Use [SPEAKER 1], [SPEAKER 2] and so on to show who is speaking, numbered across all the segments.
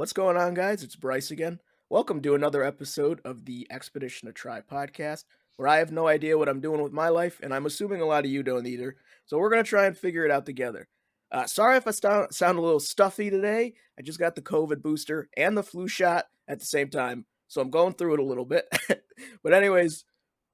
[SPEAKER 1] What's going on, guys? It's Bryce again. Welcome to another episode of the Expedition to Try podcast, where I have no idea what I'm doing with my life, and I'm assuming a lot of you don't either. So we're going to try and figure it out together. Sorry if I sound a little stuffy today. I just got the COVID booster and the flu shot at the same time, so I'm going through it a little bit. But, anyways,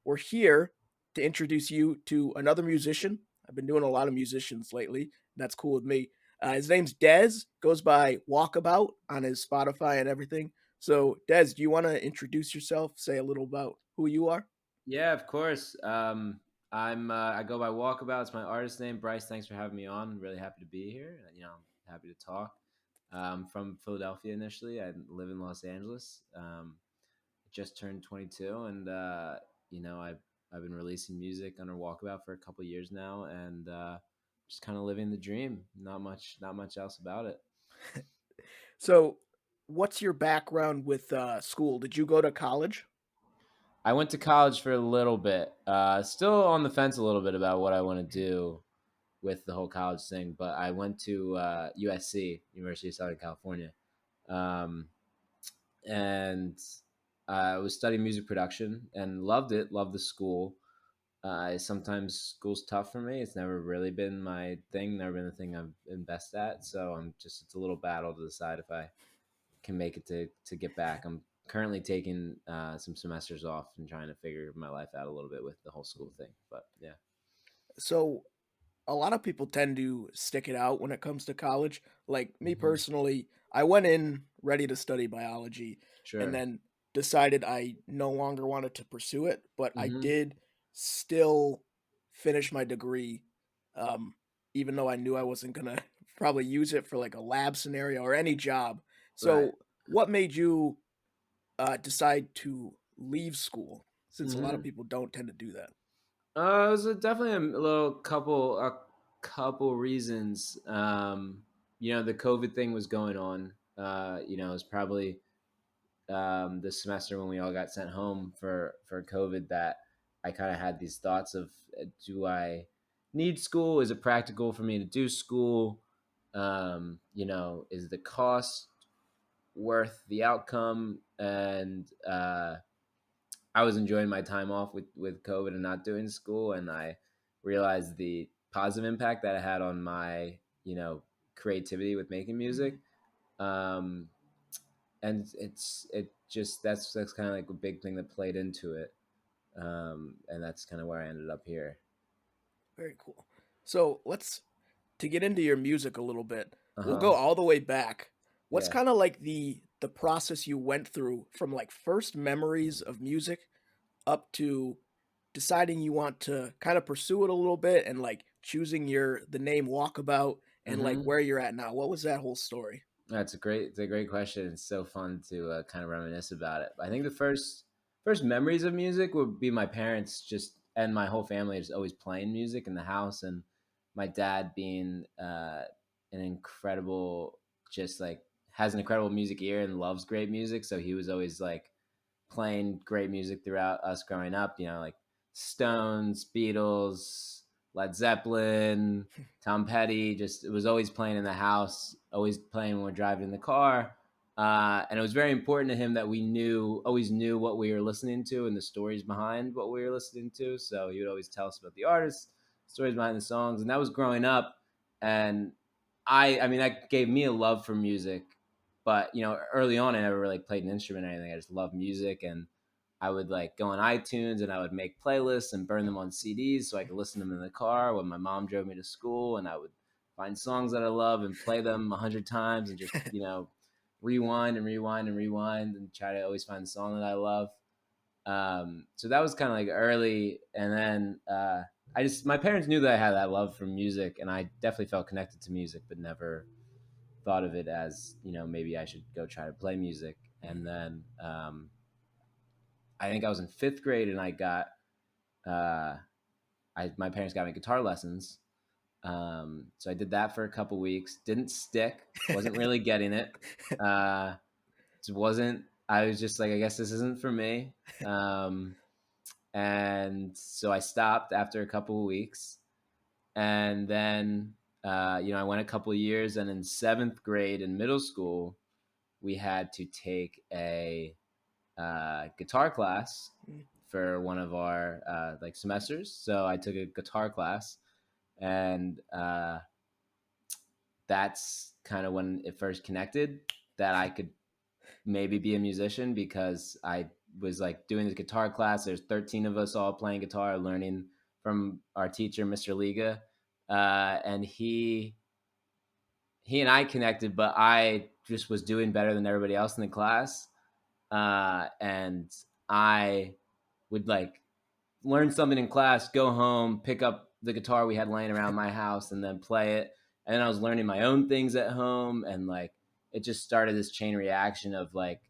[SPEAKER 1] we're here to introduce you to another musician. I've been doing a lot of musicians lately. That's cool with me. His name's Dez, goes by Walkabout on his Spotify and everything. So, Dez, do you want to introduce yourself? Say a little about who you are?
[SPEAKER 2] Yeah, of course. I go by Walkabout. It's my artist name. Bryce, thanks for having me on. Really happy to be here. I'm happy to talk. From Philadelphia initially. I live in Los Angeles. Just turned 22, and I've been releasing music under Walkabout for a couple years now, and just kind of living the dream. Not much else about it.
[SPEAKER 1] So, what's your background with school? Did you go to college?
[SPEAKER 2] I went to college for a little bit. Still on the fence a little bit about what I want to do with the whole college thing, but I went to USC, University of Southern California, um, and I was studying music production and loved it. Loved the school. Sometimes school's tough for me. It's never really been my thing. Never been the thing I've been best at. So it's a little battle to decide if I can make it to get back. I'm currently taking some semesters off and trying to figure my life out a little bit with the whole school thing. But yeah,
[SPEAKER 1] So, a lot of people tend to stick it out when it comes to college. Like me
[SPEAKER 2] hmm
[SPEAKER 1] personally, I went in ready to study biology and
[SPEAKER 2] sure.
[SPEAKER 1] then decided I no longer wanted to pursue it, but I
[SPEAKER 2] hmm
[SPEAKER 1] did still finish my degree, um, even though I knew I wasn't gonna probably use it for like a lab scenario or any job.
[SPEAKER 2] Right.
[SPEAKER 1] So, what made you decide to leave school? Since a lot of
[SPEAKER 2] hmm
[SPEAKER 1] people don't tend to do that.
[SPEAKER 2] It was definitely a couple reasons. The COVID thing was going on. It was probably this semester when we all got sent home for COVID that I kind of had these thoughts of, do I need school? Is it practical for me to do school? Is the cost worth the outcome? And I was enjoying my time off with COVID and not doing school, and I realized the positive impact that it had on my creativity with making music. Um, and it just that's kind of like a big thing that played into it, and that's kind of where I ended up here.
[SPEAKER 1] Very cool. So let's to get into your music a little bit.
[SPEAKER 2] Uh
[SPEAKER 1] We'll
[SPEAKER 2] huh.
[SPEAKER 1] go all the way back. What's
[SPEAKER 2] Yeah.
[SPEAKER 1] kind of like the process you went through from like first memories of music up to deciding you want to kind of pursue it a little bit and like choosing the name Walkabout and like
[SPEAKER 2] Mm-hmm.
[SPEAKER 1] where you're at now. What was that whole story?
[SPEAKER 2] It's a great question. It's so fun to kind of reminisce about it. I think the first memories of music would be my parents just and my whole family just always playing music in the house, and my dad being an incredible, just like has an incredible music ear and loves great music. So he was always like playing great music throughout us growing up. Like Stones, Beatles, Led Zeppelin, Tom Petty. Just it was always playing in the house, always playing when we're driving in the car. And it was very important to him that we always knew what we were listening to and the stories behind what we were listening to. So he would always tell us about the artists, stories behind the songs, and that was growing up. And I mean, that gave me a love for music. But early on, I never really played an instrument or anything. I just loved music, and I would like go on iTunes and I would make playlists and burn them on CDs so I could listen to them in the car when my mom drove me to school, and I would find songs that I love and play them 100 times and just rewind and rewind and rewind and try to always find the song that I love. So that was kind of like early, and then my parents knew that I had that love for music, and I definitely felt connected to music, but never thought of it as maybe I should go try to play music. And then I think I was in fifth grade, and uh, my parents got me guitar lessons. So I did that for a couple weeks. Didn't stick. Wasn't really getting it. Uh, it wasn't. I was just like, I guess this isn't for me. And so I stopped after a couple of weeks, and then I went a couple of years, and in seventh grade in middle school, we had to take a guitar class
[SPEAKER 1] Mm.
[SPEAKER 2] for one of our like semesters. So I took a guitar class, and that's kind of when it first connected that I could maybe be a musician, because I was like doing this guitar class. There's 13 of us all playing guitar, learning from our teacher, Mr. Liga, and he and I connected, but I just was doing better than everybody else in the class, and I would like learn something in class, go home, pick up the guitar we had laying around my house, and then play it. And then I was learning my own things at home, and like it just started this chain reaction of like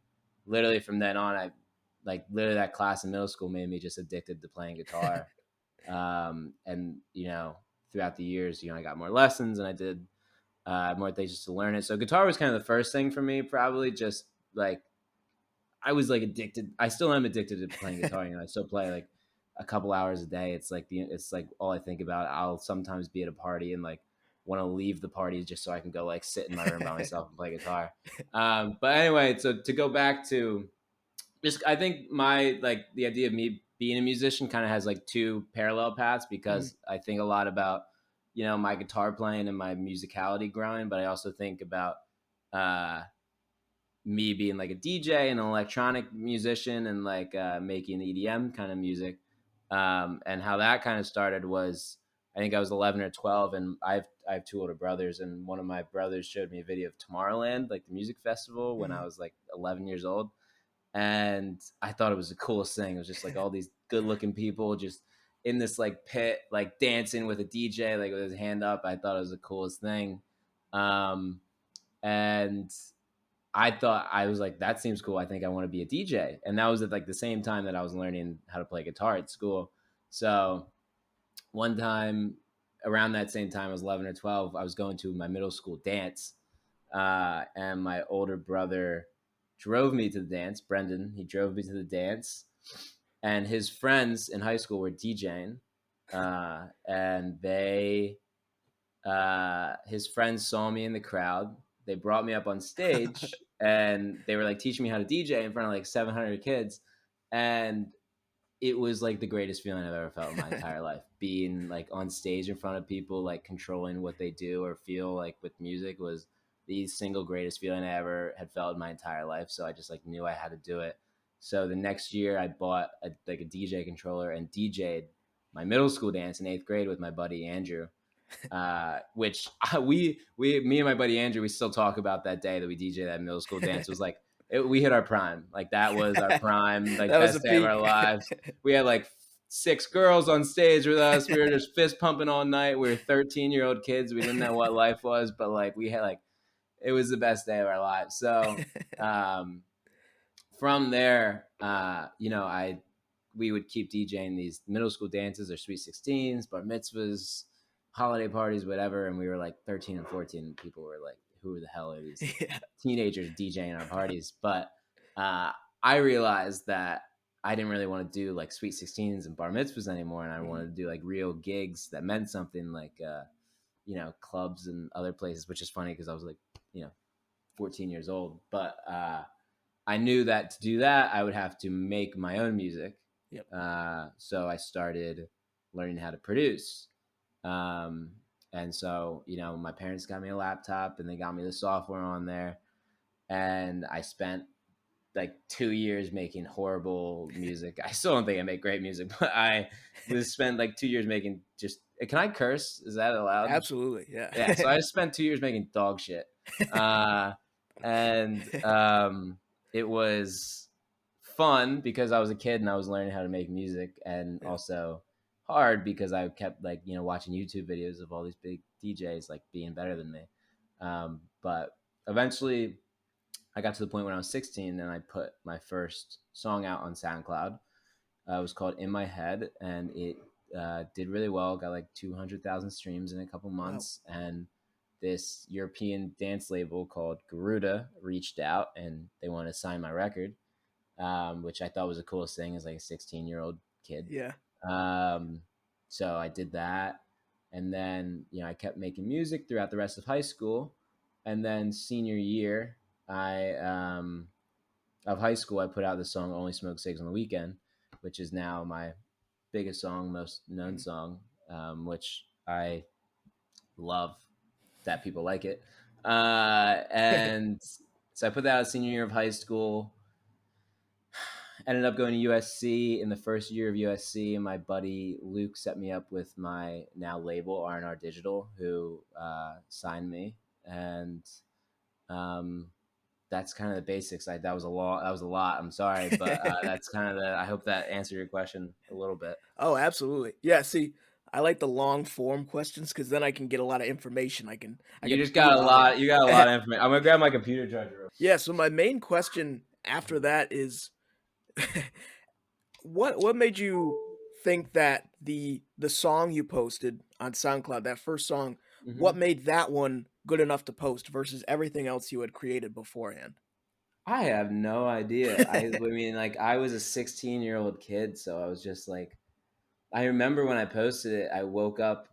[SPEAKER 2] literally from then on, I like literally that class in middle school made me just addicted to playing guitar. And throughout the years, I got more lessons, and I did more things just to learn it. So guitar was kind of the first thing for me, probably just like I was like addicted. I still am addicted to playing guitar. I still play like a couple hours a day. It's like all I think about. I'll sometimes be at a party and like want to leave the party just so I can go like sit in my room by myself and play guitar. But anyway, so to go back to just, I think my like the idea of me being a musician kind of has like two parallel paths,
[SPEAKER 1] Mhm.
[SPEAKER 2] because I think a lot about my guitar playing and my musicality growing, but I also think about uh me being like a DJ and an electronic musician, and like making EDM kind of music. And how that kind of started was, I think I was 11 or 12, and I have two older brothers, and one of my brothers showed me a video of Tomorrowland, like the music festival, when I
[SPEAKER 1] Mhm.
[SPEAKER 2] was like 11 years old, and I thought it was the coolest thing. It was just like all these good looking people just in this like pit, like dancing with a DJ, like with his hand up. I thought it was the coolest thing. Um, and I was like, that seems cool. I think I want to be a DJ. And that was at like the same time that I was learning how to play guitar at school. So one time around that same time, I was 11 or 12, I was going to my middle school dance. And my older brother drove me to the dance. Brendan, he drove me to the dance. And his friends in high school were DJing. And his friends saw me in the crowd. They brought me up on stage, and they were like teaching me how to DJ in front of like 700 kids. And it was like the greatest feeling I've ever felt in my entire life. Being like on stage in front of people, like controlling what they do or feel like with music, was the single greatest feeling I ever had felt in my entire life. So I just like knew I had to do it. So the next year I bought like a DJ controller and DJ'd my middle school dance in 8th grade with my buddy Andrew, which me and my buddy Andrew, we still talk about that day that we DJ that middle school dance. It was like we hit our prime. Like that was our prime, like
[SPEAKER 1] That was a
[SPEAKER 2] best day of our
[SPEAKER 1] peak.
[SPEAKER 2] lives. We had like 6 girls on stage with us. We were just fist pumping all night. We were 13-year-old kids. We didn't know what life was, but like we had like it was the best day of our lives. So um, from there, I we would keep DJing these middle school dances or sweet 16s, bar mitzvahs, holiday parties, whatever. And we were like 13 and 14. And people were like, "Who the hell are these
[SPEAKER 1] Yeah.
[SPEAKER 2] teenagers DJing our parties?" But uh, I realized that I didn't really want to do like sweet 16s and bar mitzvahs anymore, and I
[SPEAKER 1] Mhm.
[SPEAKER 2] wanted to do like real gigs that meant something, like clubs and other places. Which is funny because I was like 14 years old, but I knew that to do that, I would have to make my own music.
[SPEAKER 1] Yep.
[SPEAKER 2] So I started learning how to produce. Um, and so, my parents got me a laptop and they got me the software on there. And I spent like 2 years making horrible music. I still don't think I make great music, but I was spent like 2 years making just. Can I curse? Is that allowed?
[SPEAKER 1] Absolutely.
[SPEAKER 2] Yeah, so
[SPEAKER 1] Yeah.
[SPEAKER 2] I just spent 2 years making dog shit, uh, and it was fun because I was a kid and I was learning how to make music, and
[SPEAKER 1] Yeah.
[SPEAKER 2] also hard because I kept like watching YouTube videos of all these big DJs like being better than me. But eventually, I got to the point when I was 16 and I put my first song out on SoundCloud. It was called "In My Head," and it did really well. Got like 200,000 streams in a couple
[SPEAKER 1] Wow.
[SPEAKER 2] months, and this European dance label called Garuda reached out and they wanted to sign my record, which I thought was the coolest thing as like a 16-year-old kid.
[SPEAKER 1] Yeah.
[SPEAKER 2] Um, so I did that, and then I kept making music throughout the rest of high school, and then senior year, I of high school, I put out the song "Only Smoke Cigs on the Weekend," which is now my biggest song, most known
[SPEAKER 1] Mhm.
[SPEAKER 2] song, which I love that people like it. And so I put that out senior year of high school. Ended up going to USC in the first year of USC, and my buddy Luke set me up with my now label R&R Digital, who signed me, and um, that's kind of the basics. That was a lot. That was a lot. I'm sorry, but that's kind of the. I hope that answered your question a little bit.
[SPEAKER 1] Oh, absolutely. Yeah, see, I like the long form questions because then I can get a lot of information. I
[SPEAKER 2] You
[SPEAKER 1] can
[SPEAKER 2] just
[SPEAKER 1] spew
[SPEAKER 2] got a
[SPEAKER 1] on
[SPEAKER 2] lot. You got a
[SPEAKER 1] it.
[SPEAKER 2] lot of information. I'm gonna grab my computer charger.
[SPEAKER 1] Yeah, so my main question after that is what made you think that the song you posted on SoundCloud, that first song, what
[SPEAKER 2] Hmm.
[SPEAKER 1] made that one good enough to post versus everything else you had created beforehand?
[SPEAKER 2] I have no idea. I mean, like, I was a 16-year-old kid, so I was just like, I remember when I posted it, I woke up.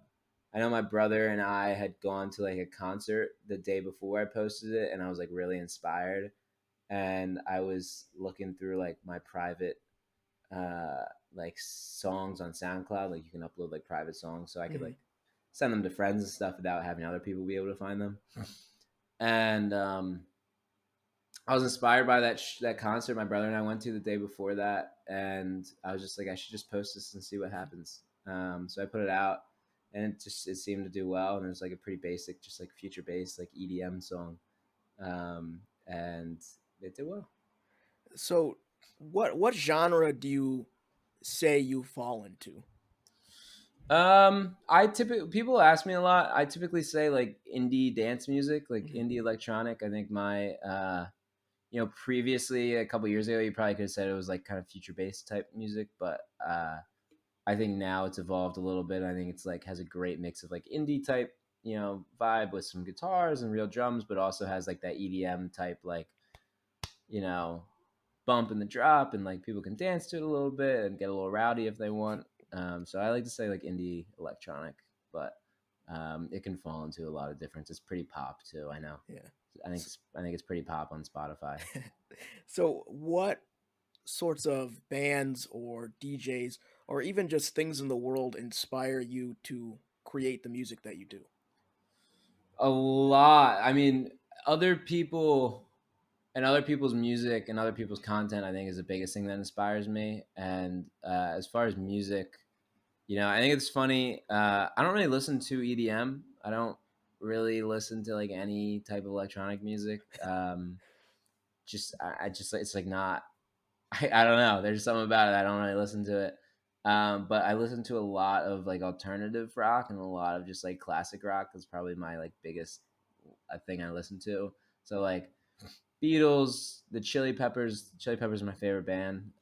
[SPEAKER 2] I know my brother and I had gone to like a concert the day before I posted it, and I was like really inspired. And I was looking through like my private uh like songs on SoundCloud. Like you can upload like private songs, so I could
[SPEAKER 1] Mhm,
[SPEAKER 2] like send them to friends and stuff without having other people be able to find them. And I was inspired by that concert my brother and I went to the day before that, and I was just like, I should just post this and see what happens. So I put it out, and it seemed to do well, and it was like a pretty basic, just like future based like EDM song, and it did well.
[SPEAKER 1] so what genre do you say you fall into?
[SPEAKER 2] I typically people ask me a lot. I typically say like indie dance music, like
[SPEAKER 1] Mhm,
[SPEAKER 2] indie electronic. I think my previously a couple years ago, you probably could have said it was like kind of future based type music, but I think now it's evolved a little bit. I think it's like has a great mix of like indie type, vibe with some guitars and real drums, but also has like that EDM type, like, you know, bump in the drop, and like people can dance to it a little bit and get a little rowdy if they want. So I like to say like indie electronic, but it can fall into a lot of different. It's pretty pop too. I know.
[SPEAKER 1] yeah.
[SPEAKER 2] I think it's pretty pop on Spotify.
[SPEAKER 1] So what sorts of bands or DJs or even just things in the world inspire you to create the music that you do?
[SPEAKER 2] A lot. I mean, other people and other people's music and other people's content, I think, is the biggest thing that inspires me. And as far as music, I think it's funny. I don't really listen to EDM. I don't really listen to like any type of electronic music. I just it's like not. I don't know. There's something about it. I don't really listen to it. But I listen to a lot of like alternative rock and a lot of just like classic rock. That's probably my like biggest thing I listen to. So like Beatles, the Chili Peppers. Chili Peppers are my favorite band.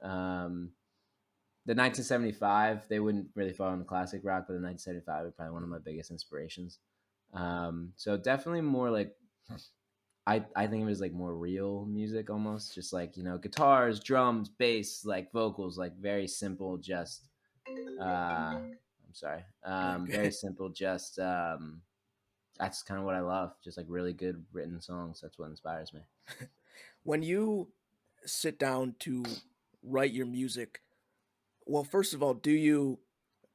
[SPEAKER 2] The 1975, they wouldn't really fall in the classic rock, but the 1975 are probably one of my biggest inspirations. So definitely more like I think of it as like more real music almost, just like guitars, drums, bass, like vocals, like very simple, just I'm sorry, very
[SPEAKER 1] Okay.
[SPEAKER 2] simple, just that's kind of what I love, just like really good written songs. That's what inspires me.
[SPEAKER 1] When you sit down to write your music, well, first of all, do you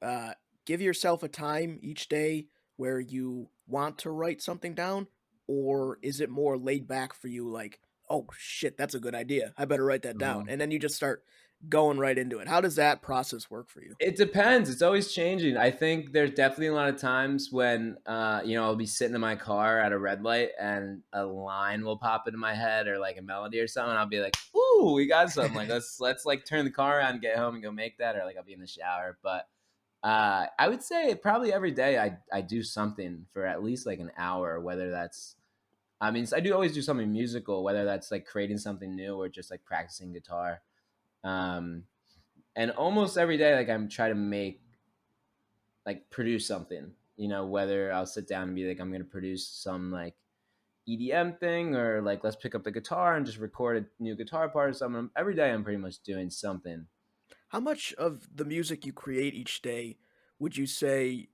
[SPEAKER 1] uh, give yourself a time each day where you want to write something down, or is it more laid back for you? Like, oh shit, that's a good idea. I better write that down,
[SPEAKER 2] Mhm.
[SPEAKER 1] and then you just start going right into it. How does that process work for you?
[SPEAKER 2] It depends. It's always changing. I think there's definitely a lot of times when, I'll be sitting in my car at a red light and a line will pop into my head or like a melody or something. I'll be like, "Ooh, we got something! Like let's like turn the car around and get home and go make that." Or like I'll be in the shower. But I would say probably every day I do something for at least like an hour. Whether that's, I mean, I do always do something musical. Whether that's like creating something new or just like practicing guitar. Um, and almost every day, like I'm trying to make like produce something. Whether I'll sit down and be like, I'm gonna produce some like EDM thing, or like let's pick up the guitar and just record a new guitar part or something. Every day I'm pretty much doing something.
[SPEAKER 1] How much of the music you create each day would you say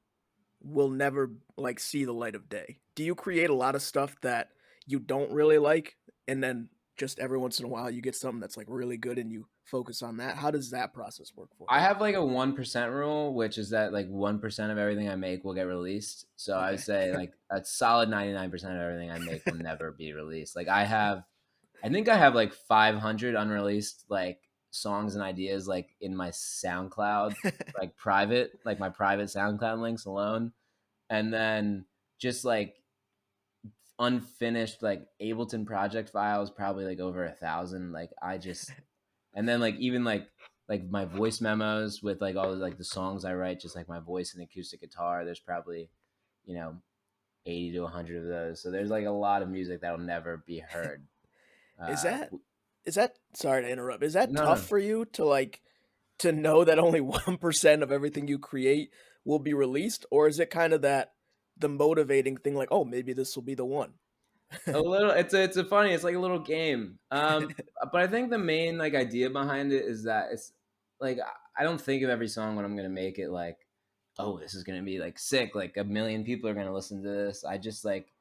[SPEAKER 1] will never like see the light of day? Do you create a lot of stuff that you don't really like? and then just every once in a while you get something that's like really good and you focus on that? How does that process work for
[SPEAKER 2] I
[SPEAKER 1] you?
[SPEAKER 2] have like a 1% rule, which is that like 1% of everything I make will get released. So I would
[SPEAKER 1] Okay.
[SPEAKER 2] say like a solid 99% of everything I make will never be released. Like I think I have like 500 unreleased like songs and ideas like in my SoundCloud, like private, like my private SoundCloud links alone. And then just like unfinished like Ableton project files, probably like over 1,000. Like I just, and then like even like my voice memos with like all the, like the songs I write, just like my voice and acoustic guitar. There's probably, you know, 80 to 100 of those. So there's like a lot of music that'll never be heard.
[SPEAKER 1] Is
[SPEAKER 2] Uh,
[SPEAKER 1] that is that sorry to interrupt. Is that
[SPEAKER 2] no,
[SPEAKER 1] tough
[SPEAKER 2] no,
[SPEAKER 1] for you to like to know that only 1% of everything you create will be released, or is it kind of that the motivating thing like, "Oh, maybe this will be the one."
[SPEAKER 2] a little. It's a funny. It's like a little game. But I think the main like idea behind it is that it's like I don't think of every song when I'm gonna make it like, oh, this is gonna be like sick. Like a million people are gonna listen to this. I just like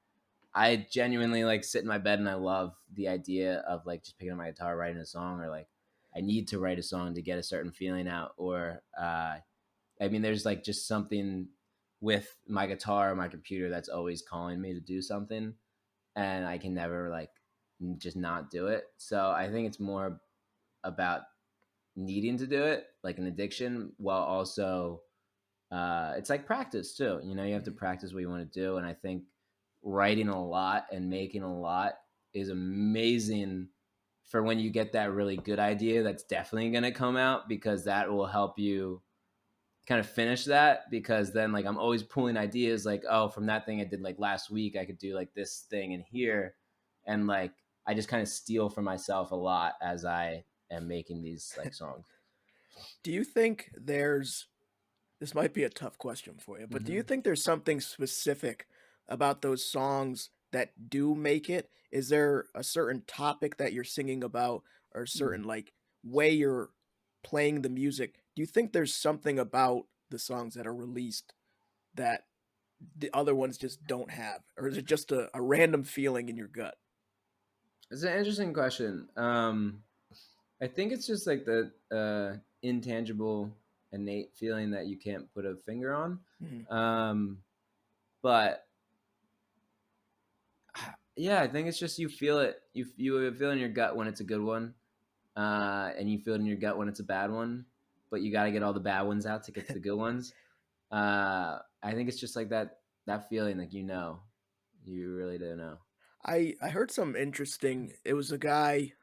[SPEAKER 2] I genuinely like sit in my bed and I love the idea of like just picking up my guitar, writing a song, or like I need to write a song to get a certain feeling out. Or I mean, there's like just something with my guitar or my computer that's always calling me to do something, and I can never like just not do it. So I think it's more about needing to do it, like an addiction, while also it's like practice too. You know, you have to
[SPEAKER 1] Mhm.
[SPEAKER 2] practice what you want to do, and I think writing a lot and making a lot is amazing for when you get that really good idea that's definitely going to come out, because that will help you kind of finish that. Because then like I'm always pulling ideas like, oh, from that thing I did like last week I could do like this thing in here, and like I just kind of steal from myself a lot as I am making these like songs.
[SPEAKER 1] Do you think there's this might be a tough question for you, but do you
[SPEAKER 2] Hmm.
[SPEAKER 1] think there's something specific about those songs that do make it? Is there a certain topic that you're singing about or a certain like way you're playing the music? Do you think there's something about the songs that are released that the other ones just don't have? Or is it just a random feeling in your gut?
[SPEAKER 2] It's an interesting question. I think it's just like the intangible, innate feeling that you can't put a finger on.
[SPEAKER 1] Mhm.
[SPEAKER 2] Um, but yeah, I think it's just you feel it. You feel in your gut when it's a good one, and you feel it in your gut when it's a bad one. But you got to get all the bad ones out to get to the good ones. I think it's just like that feeling, like you really do know.
[SPEAKER 1] I heard some interesting it was a guy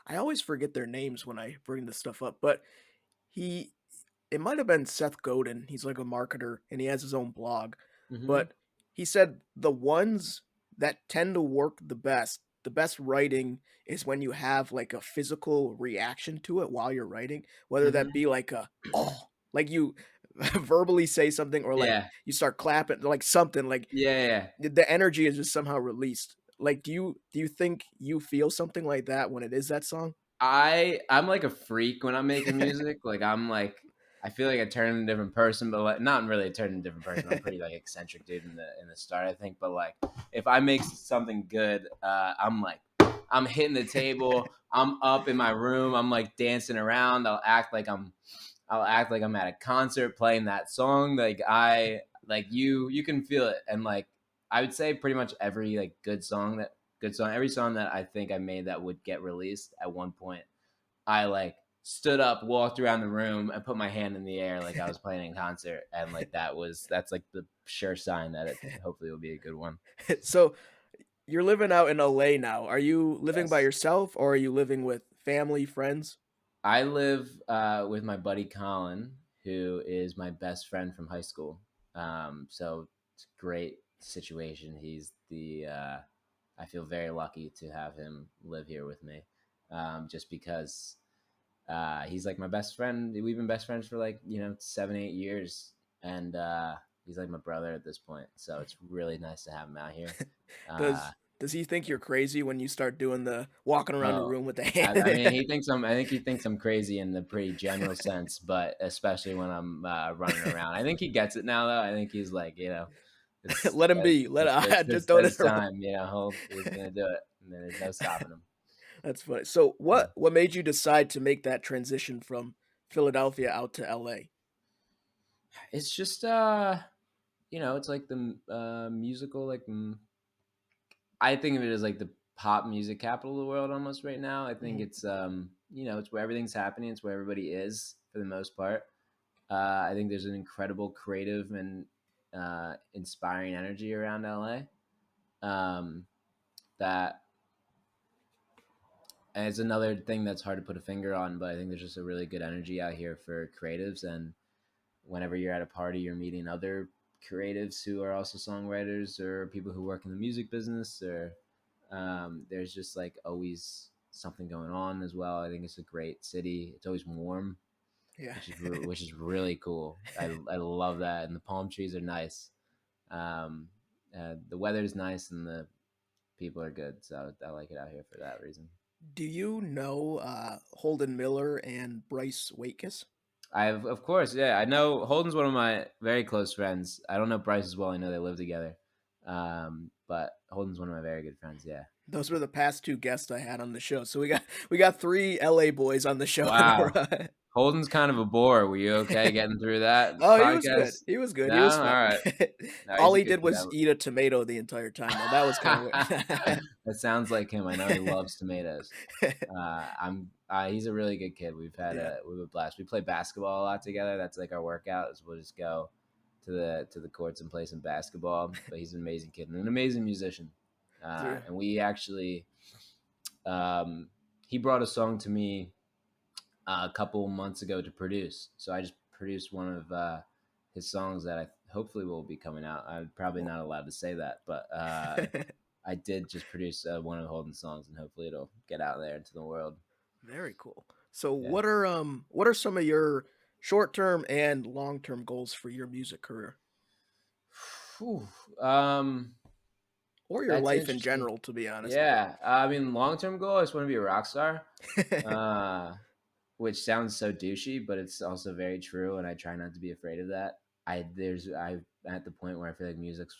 [SPEAKER 1] I always forget their names when I bring this stuff up, but he it might have been Seth Godin, he's like a marketer and he has his own blog,
[SPEAKER 2] Hmm.
[SPEAKER 1] but he said the ones that tend to work the best writing is when you have like a physical reaction to it while you're writing, whether that
[SPEAKER 2] Hmm.
[SPEAKER 1] be like a, "Oh," like you verbally say something or like
[SPEAKER 2] Yeah,
[SPEAKER 1] you start clapping, like something like
[SPEAKER 2] yeah, yeah.
[SPEAKER 1] the energy is just somehow released. Like, do you think you feel something like that when it is that song?
[SPEAKER 2] I'm like a freak when I'm making music. Like I'm like I feel like I turn into a different person, but like not really turn into a different person. I'm pretty like eccentric dude in the start, I think. But like if I make something good, I'm like I'm hitting the table. I'm up in my room. I'm like dancing around. I'll act like I'm at a concert playing that song. Like I like you can feel it. And like I would say pretty much every like good song, every song that I think I made that would get released at one point, I like stood up, walked around the room, and put my hand in the air like I was playing a concert, and like that's like the sure sign that it hopefully will be a good one.
[SPEAKER 1] So, you're living out in LA now. Are you living by
[SPEAKER 2] Yes,
[SPEAKER 1] yourself or are you living with family, friends?
[SPEAKER 2] I live with my buddy Colin, who is my best friend from high school. So it's a great situation. He's the I feel very lucky to have him live here with me, just because he's like my best friend. We've been best friends for like 7 8 years, and he's like my brother at this point. So it's really nice to have him out here. Uh,
[SPEAKER 1] Does he think you're crazy when you start doing the walking around the
[SPEAKER 2] oh,
[SPEAKER 1] room with the
[SPEAKER 2] I mean,
[SPEAKER 1] hand?
[SPEAKER 2] he thinks I'm. I think he thinks I'm crazy in the pretty general sense, but especially when I'm running around. I think he gets it now, though. I think he's like, it's
[SPEAKER 1] Let him be. Let
[SPEAKER 2] it's
[SPEAKER 1] just
[SPEAKER 2] it's
[SPEAKER 1] don't
[SPEAKER 2] his
[SPEAKER 1] interrupt.
[SPEAKER 2] time. He's gonna do it, and there's no stopping him.
[SPEAKER 1] That's funny. So
[SPEAKER 2] Yeah.
[SPEAKER 1] what made you decide to make that transition from Philadelphia out to LA?
[SPEAKER 2] It's just it's like the musical I think of it as like the pop music capital of the world almost right now. I think
[SPEAKER 1] Mhm.
[SPEAKER 2] it's it's where everything's happening. It's where everybody is for the most part. I think there's an incredible creative and inspiring energy around LA. That and it's another thing that's hard to put a finger on, but I think there's just a really good energy out here for creatives. And whenever you're at a party, you're meeting other creatives who are also songwriters or people who work in the music business. Or there's just like always something going on as well. I think it's a great city. It's always warm,
[SPEAKER 1] Yeah.
[SPEAKER 2] which is really cool. I love that, and the palm trees are nice. Um, the weather's nice, and the people are good. So I like it out here for that reason.
[SPEAKER 1] Do you know Holden Miller and Bryce Waitkiss?
[SPEAKER 2] I've of course, yeah. I know Holden's one of my very close friends. I don't know Bryce as well. I know they live together, but Holden's one of my very good friends. Yeah.
[SPEAKER 1] Those were the past two guests I had on the show. So we got three LA boys on the show in a
[SPEAKER 2] Wow.
[SPEAKER 1] row.
[SPEAKER 2] Holden's kind of a bore. Were you okay getting through that
[SPEAKER 1] Oh, he was good.
[SPEAKER 2] podcast?
[SPEAKER 1] He was good.
[SPEAKER 2] No,
[SPEAKER 1] He was
[SPEAKER 2] all
[SPEAKER 1] fun.
[SPEAKER 2] right. No,
[SPEAKER 1] All
[SPEAKER 2] he's a
[SPEAKER 1] he
[SPEAKER 2] good
[SPEAKER 1] did
[SPEAKER 2] kid.
[SPEAKER 1] was eat a tomato the entire time, though. That was kind of weird.
[SPEAKER 2] That sounds like him. I know he loves tomatoes. I'm. He's a really good kid.
[SPEAKER 1] Yeah,
[SPEAKER 2] We have a blast. We play basketball a lot together. That's like our workout. Is we'll just go to the courts and play some basketball. But he's an amazing kid and an amazing musician.
[SPEAKER 1] yeah.
[SPEAKER 2] And we actually, um, he brought a song to me a couple months ago to produce. So I just produced one of his songs that I hopefully will be coming out. I'm probably
[SPEAKER 1] Well,
[SPEAKER 2] not allowed to say that, but I did just produce one of Holden's songs, and hopefully it'll get out there into the world.
[SPEAKER 1] very cool. So
[SPEAKER 2] Yeah.
[SPEAKER 1] what are some of your short-term and long-term goals for your music career
[SPEAKER 2] Whew. Um,
[SPEAKER 1] or your
[SPEAKER 2] that's
[SPEAKER 1] life in
[SPEAKER 2] interesting.
[SPEAKER 1] general, to be honest?
[SPEAKER 2] Yeah, I mean, long term goal, I just want to be a rock star, uh, which sounds so douchey, but it's also very true, and I try not to be afraid of that. I'm at the point where I feel like music's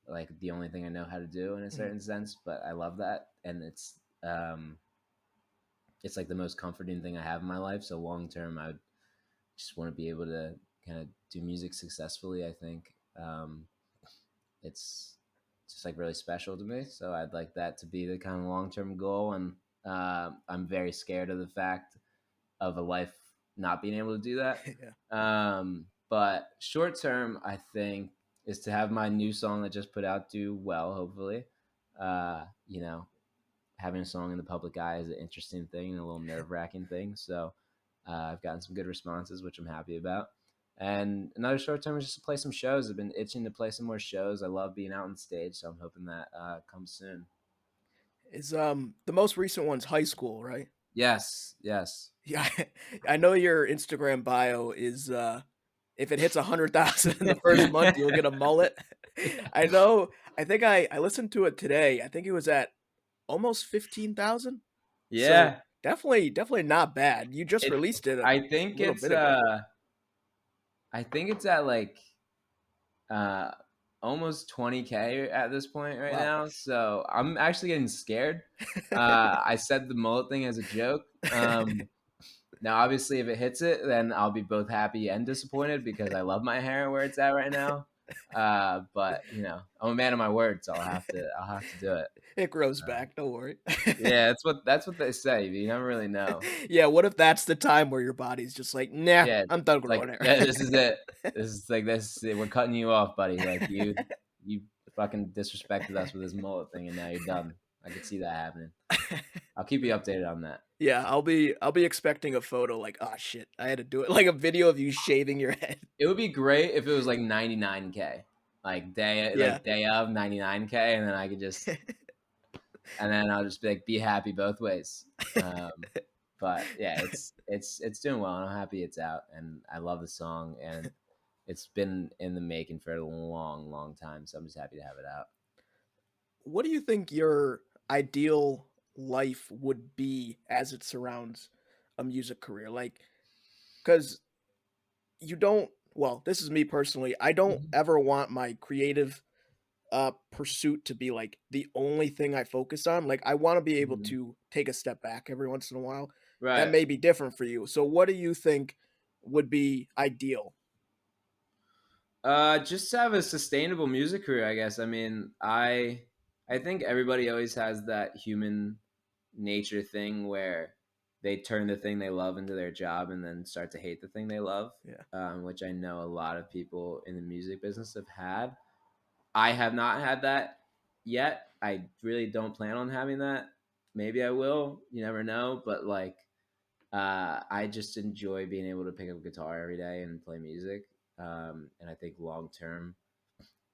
[SPEAKER 2] like the only thing I know how to do in a
[SPEAKER 1] Mhm.
[SPEAKER 2] certain sense, but I love that, and it's like the most comforting thing I have in my life. So long term, I would just want to be able to kind of do music successfully. I think it's just like really special to me. So I'd like that to be the kind of long term goal, and I'm very scared of the fact of a life not being able to do that.
[SPEAKER 1] Yeah.
[SPEAKER 2] But short term, I think is to have my new song that just put out do well. Hopefully, you know, having a song in the public eye is an interesting thing and a little nerve wracking thing. So I've gotten some good responses, which I'm happy about. And another short term is just to play some shows. I've been itching to play some more shows. I love being out on stage, so I'm hoping that comes soon.
[SPEAKER 1] Is the most recent one's high school, right?
[SPEAKER 2] Yes, yes.
[SPEAKER 1] Yeah, I know your Instagram bio is if it hits 100,000 in the first month, you'll get a mullet. I know. I think I listened to it today. I think it was at almost 15,000. So
[SPEAKER 2] Yeah.
[SPEAKER 1] definitely not bad. You just
[SPEAKER 2] It.
[SPEAKER 1] released it a
[SPEAKER 2] I think
[SPEAKER 1] little
[SPEAKER 2] it's.
[SPEAKER 1] bit ago.
[SPEAKER 2] I think it's at like uh, almost 20K at this point right
[SPEAKER 1] Wow.
[SPEAKER 2] now. So I'm actually getting scared. I said the mullet thing as a joke. Now, obviously, if it hits it, then I'll be both happy and disappointed because I love my hair where it's at right now. But I'm a man of my word, so I'll have to do it.
[SPEAKER 1] It grows
[SPEAKER 2] Uh,
[SPEAKER 1] back. Don't worry.
[SPEAKER 2] yeah, that's what they say. But you never really know.
[SPEAKER 1] Yeah. What if that's the time where your body's just like, nah,
[SPEAKER 2] Yeah,
[SPEAKER 1] I'm done
[SPEAKER 2] it's like
[SPEAKER 1] growing hair.
[SPEAKER 2] yeah, this is it. This is like this. We're cutting you off, buddy. Like you fucking disrespected us with this mullet thing, and now you're done. I could see that happening. I'll keep you updated on that.
[SPEAKER 1] Yeah, I'll be expecting a photo like, "Oh shit, I had to do it." Like a video of you shaving your head.
[SPEAKER 2] It would be great if it was like 99K,
[SPEAKER 1] Yeah.
[SPEAKER 2] day of 99K, and then I could just and then I'll just be like, be happy both ways. But yeah, it's doing well, and I'm happy it's out, and I love the song, and it's been in the making for a long, long time, so I'm just happy to have it out.
[SPEAKER 1] What do you think your ideal life would be as it surrounds a music career? Like, because you don't, well, this is me personally. I don't
[SPEAKER 2] Mhm.
[SPEAKER 1] ever want my creative pursuit to be like the only thing I focus on. Like I want to be able
[SPEAKER 2] Mhm.
[SPEAKER 1] to take a step back every once in a while. That
[SPEAKER 2] Right.
[SPEAKER 1] may be different for you. So what do you think would be ideal?
[SPEAKER 2] Just have a sustainable music career, I guess. I mean, I think everybody always has that human nature thing where they turn the thing they love into their job and then start to hate the thing they love,
[SPEAKER 1] Yeah.
[SPEAKER 2] which I know a lot of people in the music business have had. I have not had that yet. I really don't plan on having that. Maybe I will. You never know. But like, I just enjoy being able to pick up a guitar every day and play music. And I think long term,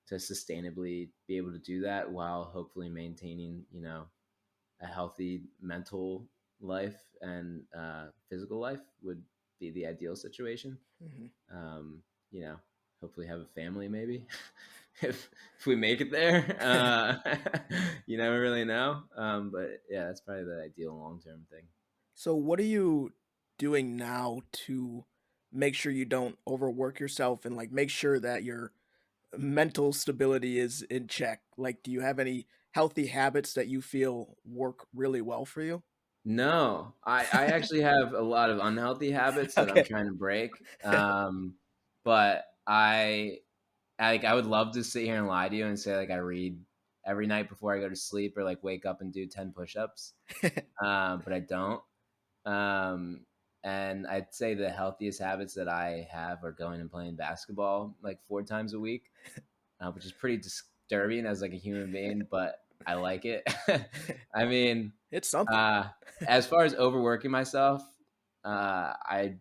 [SPEAKER 2] to sustainably be able to do that while hopefully maintaining, a healthy mental life and physical life would be the ideal situation.
[SPEAKER 1] Mhm.
[SPEAKER 2] Um, you know, hopefully have a family maybe if we make it there. You never really know. But yeah, that's probably the ideal long term thing.
[SPEAKER 1] So what are you doing now to make sure you don't overwork yourself and like make sure that your mental stability is in check? Like, do you have any healthy habits that you feel work really well for you?
[SPEAKER 2] No, I actually have a lot of unhealthy habits that I'm
[SPEAKER 1] Okay.
[SPEAKER 2] trying to break. But I would love to sit here and lie to you and say like I read every night before I go to sleep or like wake up and do 10 push-ups. But I don't. Um, and I'd say the healthiest habits that I have are going and playing basketball like 4 times a week, which is pretty disturbing as like a human being, but I like it. I mean,
[SPEAKER 1] It's something.
[SPEAKER 2] uh, as far as overworking myself, I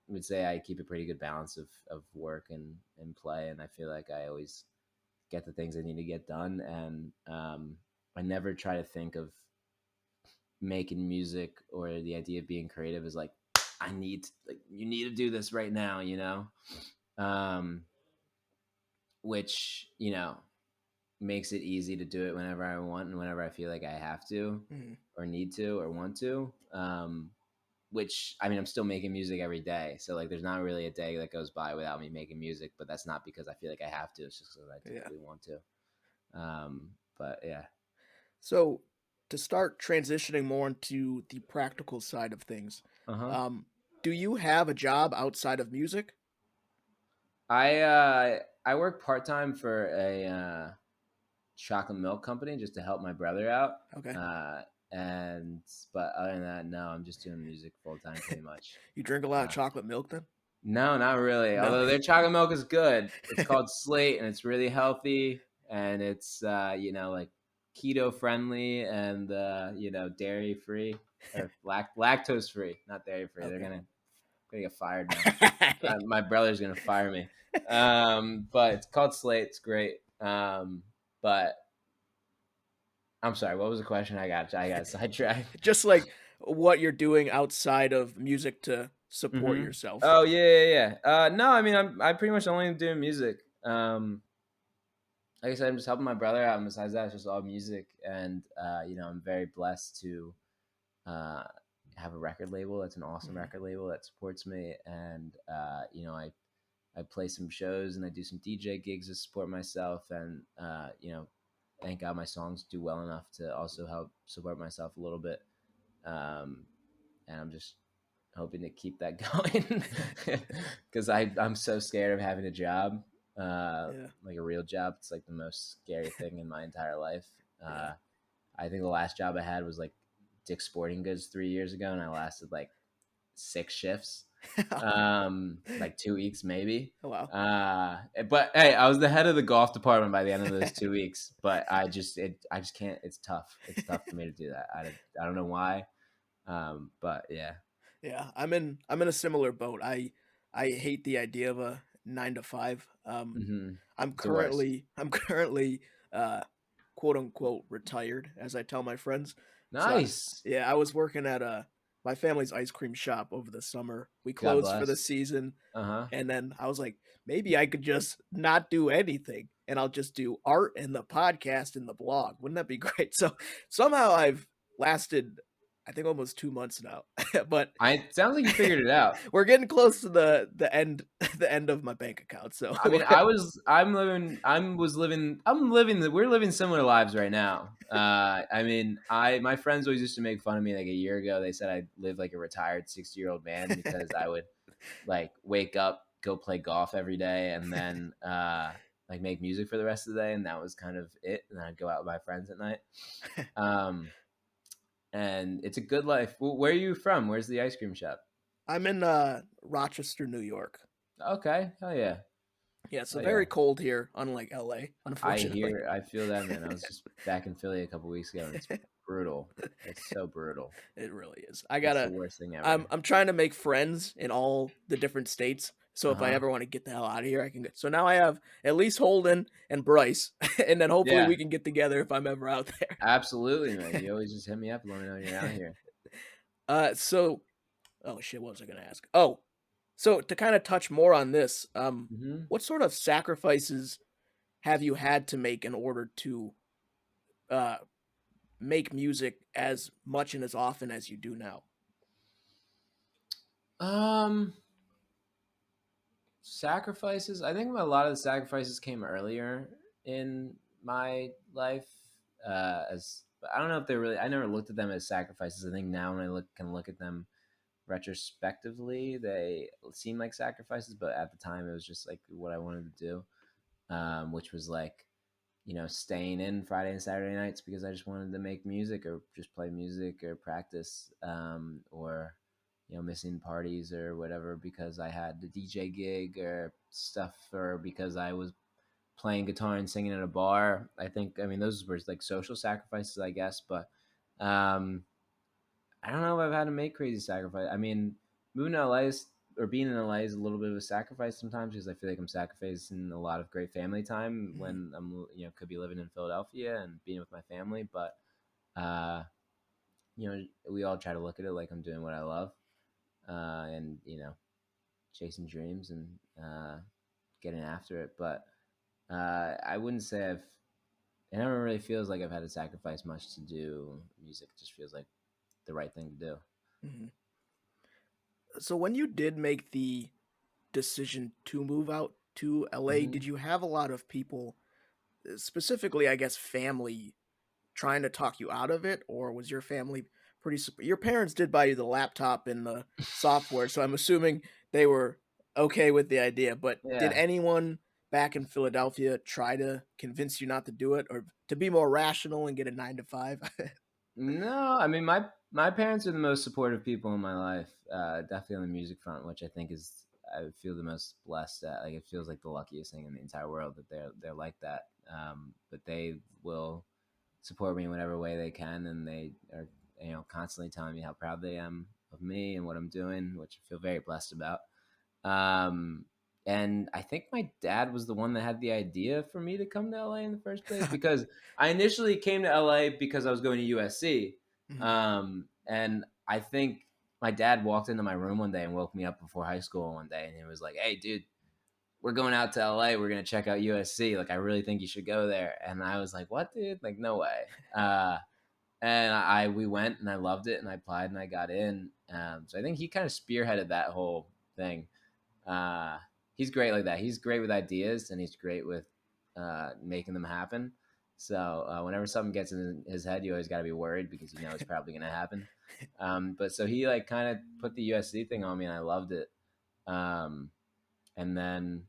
[SPEAKER 2] would say I keep a pretty good balance of work and play, and I feel like I always get the things I need to get done, and I never try to think of making music or the idea of being creative is like I need like you need to do this right now, um, which makes it easy to do it whenever I want and whenever I feel like I have to
[SPEAKER 1] Mhm.
[SPEAKER 2] or need to or want to. Which I mean, I'm still making music every day, so like, there's not really a day that goes by without me making music. But that's not because I feel like I have to; it's just because I
[SPEAKER 1] Yeah.
[SPEAKER 2] typically want to. But yeah,
[SPEAKER 1] So to start transitioning more into the practical side of things,
[SPEAKER 2] uh huh.
[SPEAKER 1] um, do you have a job outside of music?
[SPEAKER 2] I work part time for a chocolate milk company just to help my brother out.
[SPEAKER 1] Okay.
[SPEAKER 2] Uh, and but other than that, no, I'm just doing music full time pretty much.
[SPEAKER 1] You drink a lot of
[SPEAKER 2] Uh,
[SPEAKER 1] chocolate milk then?
[SPEAKER 2] no, not really.
[SPEAKER 1] No.
[SPEAKER 2] Although their chocolate milk is good. It's called Slate, and it's really healthy, and it's like keto friendly and dairy free or lactose free, not dairy free. They're
[SPEAKER 1] Okay.
[SPEAKER 2] gonna get fired now. My brother's gonna fire me. But it's called Slate. It's great. But I'm sorry. What was the question? I got sidetracked.
[SPEAKER 1] Just like what you're doing outside of music to support
[SPEAKER 2] Mm-hmm.
[SPEAKER 1] yourself.
[SPEAKER 2] Oh yeah. No, I mean I pretty much only doing music. Like I said, I'm just helping my brother out. And besides that, it's just all music. And I'm very blessed to uh, have a record label. That's an awesome
[SPEAKER 1] Mhm.
[SPEAKER 2] record label that supports me. And I play some shows and I do some DJ gigs to support myself. And thank God my songs do well enough to also help support myself a little bit. Um, and I'm just hoping to keep that going because I'm so scared of having a job,
[SPEAKER 1] Yeah.
[SPEAKER 2] like a real job. It's like the most scary thing in my entire life.
[SPEAKER 1] Yeah.
[SPEAKER 2] I think the last job I had was like Dick's Sporting Goods 3 years ago, and I lasted like 6 shifts, like 2 weeks maybe.
[SPEAKER 1] Oh, wow.
[SPEAKER 2] But hey, I was the head of the golf department by the end of those 2 weeks. But I just can't. It's tough. It's tough for me to do that. I don't know why. But yeah.
[SPEAKER 1] Yeah, I'm in a similar boat. I hate the idea of a 9 to 5.
[SPEAKER 2] Hmm.
[SPEAKER 1] I'm
[SPEAKER 2] It's the worst.
[SPEAKER 1] currently I'm currently quote unquote retired, as I tell my friends. So
[SPEAKER 2] Nice.
[SPEAKER 1] yeah, I was working at my family's ice cream shop over the summer. We
[SPEAKER 2] God
[SPEAKER 1] closed for the
[SPEAKER 2] bless.
[SPEAKER 1] season,
[SPEAKER 2] Uh-huh.
[SPEAKER 1] and then I was like, maybe I could just not do anything and I'll just do art and the podcast and the blog. Wouldn't that be great? So somehow I've lasted, I think almost 2 months now, but
[SPEAKER 2] I It sounds like you figured it out.
[SPEAKER 1] we're getting close to the end the end of my bank account. So
[SPEAKER 2] I mean, I'm living we're living similar lives right now. I mean, my friends always used to make fun of me like a year ago. They said I live like a retired 60-year-old man because I would like wake up, go play golf every day, and then like make music for the rest of the day, and that was kind of it. And then I'd go out with my friends at night. Um, and it's a good life. Where are you from? Where's the ice cream shop?
[SPEAKER 1] I'm in Rochester, New York.
[SPEAKER 2] Okay, hell yeah,
[SPEAKER 1] Yeah, so
[SPEAKER 2] hell
[SPEAKER 1] very
[SPEAKER 2] yeah.
[SPEAKER 1] cold here, unlike LA, unfortunately.
[SPEAKER 2] I feel that, man. I was just back in Philly a couple weeks ago, and it's brutal. It's so brutal.
[SPEAKER 1] It really is. I
[SPEAKER 2] It's the
[SPEAKER 1] gotta.
[SPEAKER 2] worst thing
[SPEAKER 1] I'm
[SPEAKER 2] ever.
[SPEAKER 1] I'm trying to make friends in all the different states. So
[SPEAKER 2] Uh
[SPEAKER 1] if I
[SPEAKER 2] huh.
[SPEAKER 1] ever want to get the hell out of here, I can get. So now I have at least Holden and Bryce, and then hopefully
[SPEAKER 2] Yeah,
[SPEAKER 1] we can get together if I'm ever out there.
[SPEAKER 2] absolutely, man. You always just hit me up and let me know you're out here.
[SPEAKER 1] So oh shit, what was I gonna ask? Oh, so to kind of touch more on this,
[SPEAKER 2] Hmm.
[SPEAKER 1] what sort of sacrifices have you had to make in order to uh make music as much and as often as you do now?
[SPEAKER 2] Um, Sacrifices. I think a lot of the sacrifices came earlier in my life. As I don't know if they really. I never looked at them as sacrifices. I think now when I can look at them retrospectively, they seem like sacrifices. But at the time, it was just like what I wanted to do, which was like staying in Friday and Saturday nights because I just wanted to make music or just play music or practice, or missing parties or whatever because I had the DJ gig or stuff, or because I was playing guitar and singing at a bar. I mean, those were like social sacrifices, I guess, but um, I don't know if I've had to make crazy sacrifice. I mean, moving to LA or being in LA is a little bit of a sacrifice sometimes because I feel like I'm sacrificing a lot of great family time
[SPEAKER 1] Mhm.
[SPEAKER 2] when I'm, could be living in Philadelphia and being with my family. But, uh, we all try to look at it like I'm doing what I love, and, chasing dreams and getting after it. But I wouldn't say it never really feels like I've had to sacrifice much to do music. It just feels like the right thing to do.
[SPEAKER 1] Mhm. So when you did make the decision to move out to LA,
[SPEAKER 2] Hmm.
[SPEAKER 1] did you have a lot of people, specifically, I guess, family, trying to talk you out of it, or was your family pretty? Your parents did buy you the laptop and the software, so I'm assuming they were okay with the idea. But did
[SPEAKER 2] Yeah.
[SPEAKER 1] anyone back in Philadelphia try to convince you not to do it, or to be more rational and get a 9 to 5?
[SPEAKER 2] No, I mean my parents are the most supportive people in my life. Definitely on the music front, which I think is I feel the most blessed at. Like it feels like the luckiest thing in the entire world that they're like that. But they will support me in whatever way they can, and they are constantly telling me how proud they am of me and what I'm doing, which I feel very blessed about. Um, and I think my dad was the one that had the idea for me to come to LA in the first place because I initially came to LA because I was going to USC.
[SPEAKER 1] Mhm.
[SPEAKER 2] And I think my dad walked into my room one day and woke me up before high school one day, and he was like, "Hey, dude, we're going out to LA. We're gonna check out USC. Like, I really think you should go there." And I was like, "What, dude? Like, no way." And we went and I loved it and I applied and I got in. So I think he kind of spearheaded that whole thing. Uh, he's great like that. He's great with ideas and he's great with making them happen. So whenever something gets in his head, you always got to be worried because it's probably going to happen. But so he like kind of put the USC thing on me and I loved it. Um, and then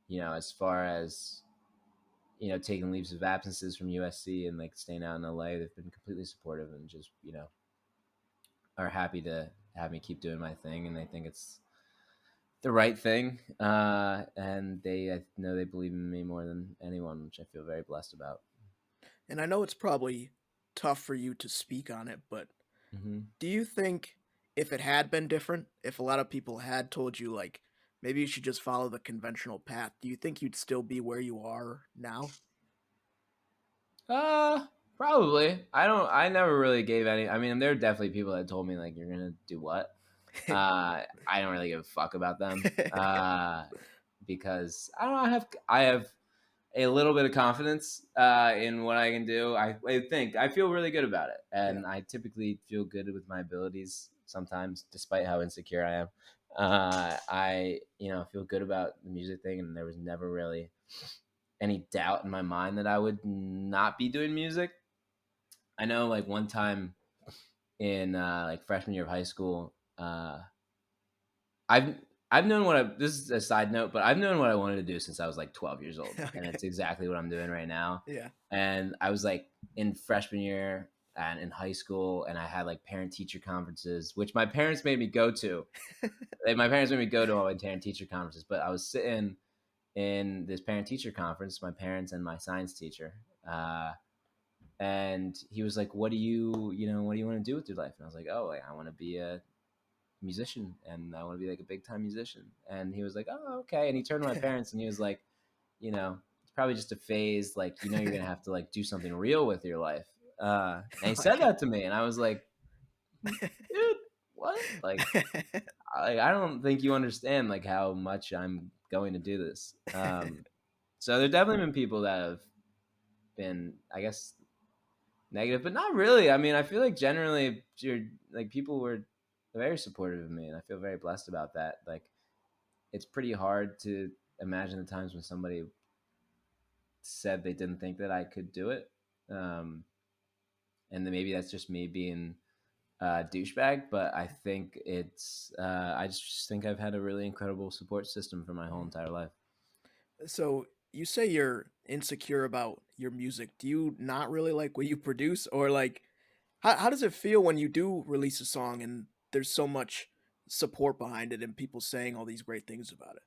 [SPEAKER 2] as far as taking leaves of absences from USC and like staying out in LA, they've been completely supportive and just are happy to have me keep doing my thing, and they think it's the right thing. And I know they believe in me more than anyone, which I feel very blessed about.
[SPEAKER 1] And I know it's probably tough for you to speak on it, but
[SPEAKER 2] Hmm.
[SPEAKER 1] do you think if it had been different, if a lot of people had told you, like, maybe you should just follow the conventional path, do you think you'd still be where you are now?
[SPEAKER 2] Probably. I don't. I never really gave any. I mean, there are definitely people that told me like, "You're gonna do what?" I don't really give a fuck about them. Because I don't know. I have a little bit of confidence in what I can do. I think I feel really good about it,
[SPEAKER 1] Yeah.
[SPEAKER 2] and I typically feel good with my abilities. Sometimes, despite how insecure I am, I feel good about the music thing, and there was never really any doubt in my mind that I would not be doing music. I know, like one time in like freshman year of high school, I've I've known what I this is a side note, but I've known what I wanted to do since I was like 12 years old, and
[SPEAKER 1] Okay.
[SPEAKER 2] it's exactly what I'm doing right now.
[SPEAKER 1] Yeah.
[SPEAKER 2] And I was like in freshman year and in high school, and I had like parent teacher conferences, which my parents made me go to. My parents made me go to all my parent teacher conferences, but I was sitting in this parent teacher conference, my parents and my science teacher, and he was like, "What do what do you want to do with your life?" And I was like, "Oh, like, I want to be a musician and I want to be like a big time musician." And he was like, "Oh, okay." And he turned to my parents and he was like, it's probably just a phase. Like, you're gonna have to like do something real with your life. And he said
[SPEAKER 1] Okay.
[SPEAKER 2] that to me, and I was like, dude, what? Like, I don't think you understand like how much I'm going to do this. So there's definitely been people that have been, I guess, negative, but not really. I mean, I feel like generally, people were very supportive of me, and I feel very blessed about that. Like, it's pretty hard to imagine the times when somebody said they didn't think that I could do it, and then maybe that's just me being a douchebag. But I think I just think I've had a really incredible support system for my whole
[SPEAKER 1] Mhm.
[SPEAKER 2] entire life.
[SPEAKER 1] So you say you're insecure about your music. Do you not really like what you produce, or like how does it feel when you do release a song and there's so much support behind it and people saying all these great things about it?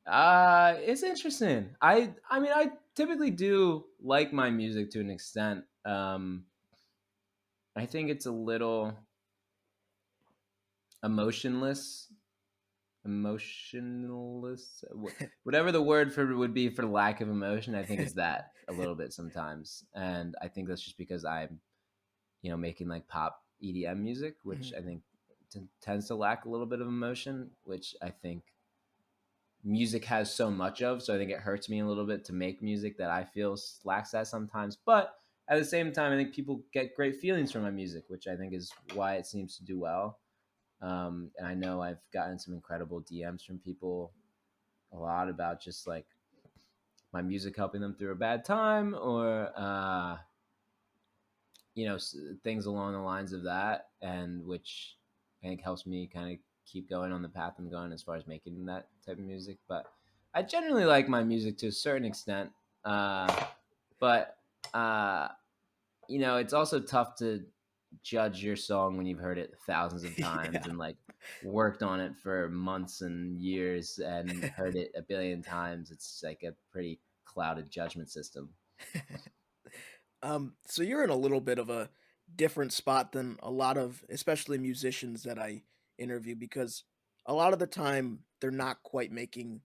[SPEAKER 2] It's interesting. I mean, I typically do like my music to an extent. I think it's a little emotionless, emotionless, whatever the word for would be for lack of emotion. I think it's that a little bit sometimes, and I think that's just because I'm, making like pop EDM music, which
[SPEAKER 1] Mhm.
[SPEAKER 2] I think tends to lack a little bit of emotion, which I think music has so much of. So I think it hurts me a little bit to make music that I feel lacks that sometimes. But at the same time, I think people get great feelings from my music, which I think is why it seems to do well. And I know I've gotten some incredible DMs from people a lot about just like my music helping them through a bad time, or things along the lines of that, and which I think helps me kind of keep going on the path I'm going as far as making that type of music. But I generally like my music to a certain extent, but uh, it's also tough to judge your song when you've heard it thousands of times
[SPEAKER 1] Yeah.
[SPEAKER 2] and like worked on it for months and years and heard it a billion times. It's like a pretty clouded judgment system.
[SPEAKER 1] So you're in a little bit of a different spot than a lot of, especially musicians that I interview, because a lot of the time they're not quite making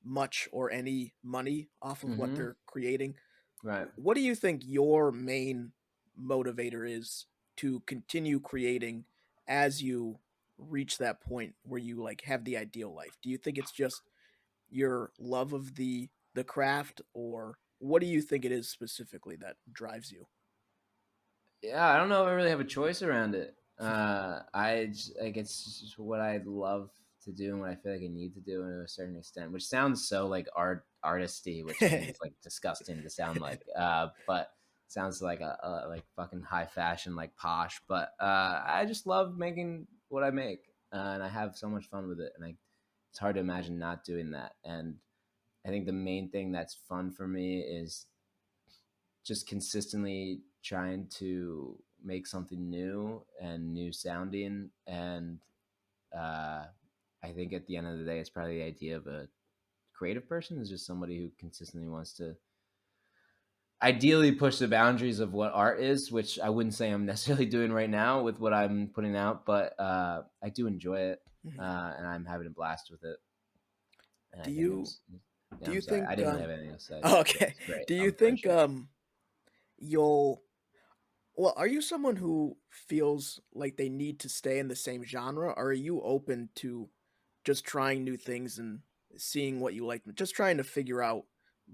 [SPEAKER 1] much or any money off of what
[SPEAKER 2] Hmm.
[SPEAKER 1] they're creating.
[SPEAKER 2] Right.
[SPEAKER 1] What do you think your main motivator is to continue creating as you reach that point where you like have the ideal life? Do you think it's just your love of the craft, or what do you think it is specifically that drives you?
[SPEAKER 2] Yeah, I don't know if I really have a choice around it. Like it's just what I love to do and what I feel like I need to do to a certain extent, which sounds so like artisty, which I think is like disgusting to sound like. But sounds like a like fucking high fashion, like posh. But I just love making what I make, and I have so much fun with it, and it's hard to imagine not doing that. And I think the main thing that's fun for me is just consistently trying to make something new and new sounding. And uh, I think at the end of the day, it's probably the idea of a creative person is just somebody who consistently wants to ideally push the boundaries of what art is, which I wouldn't say I'm necessarily doing right now with what I'm putting out, but I do enjoy it,
[SPEAKER 1] Mhm.
[SPEAKER 2] and I'm having a blast with it. And
[SPEAKER 1] Do
[SPEAKER 2] I think
[SPEAKER 1] you
[SPEAKER 2] yeah,
[SPEAKER 1] do
[SPEAKER 2] I'm
[SPEAKER 1] you
[SPEAKER 2] sorry. I
[SPEAKER 1] think
[SPEAKER 2] didn't really have anything else to say.
[SPEAKER 1] okay.
[SPEAKER 2] It's great.
[SPEAKER 1] Do you
[SPEAKER 2] I'm very
[SPEAKER 1] think
[SPEAKER 2] sure.
[SPEAKER 1] you'll well, are you someone who feels like they need to stay in the same genre, or are you open to just trying new things and seeing what you like? Just trying to figure out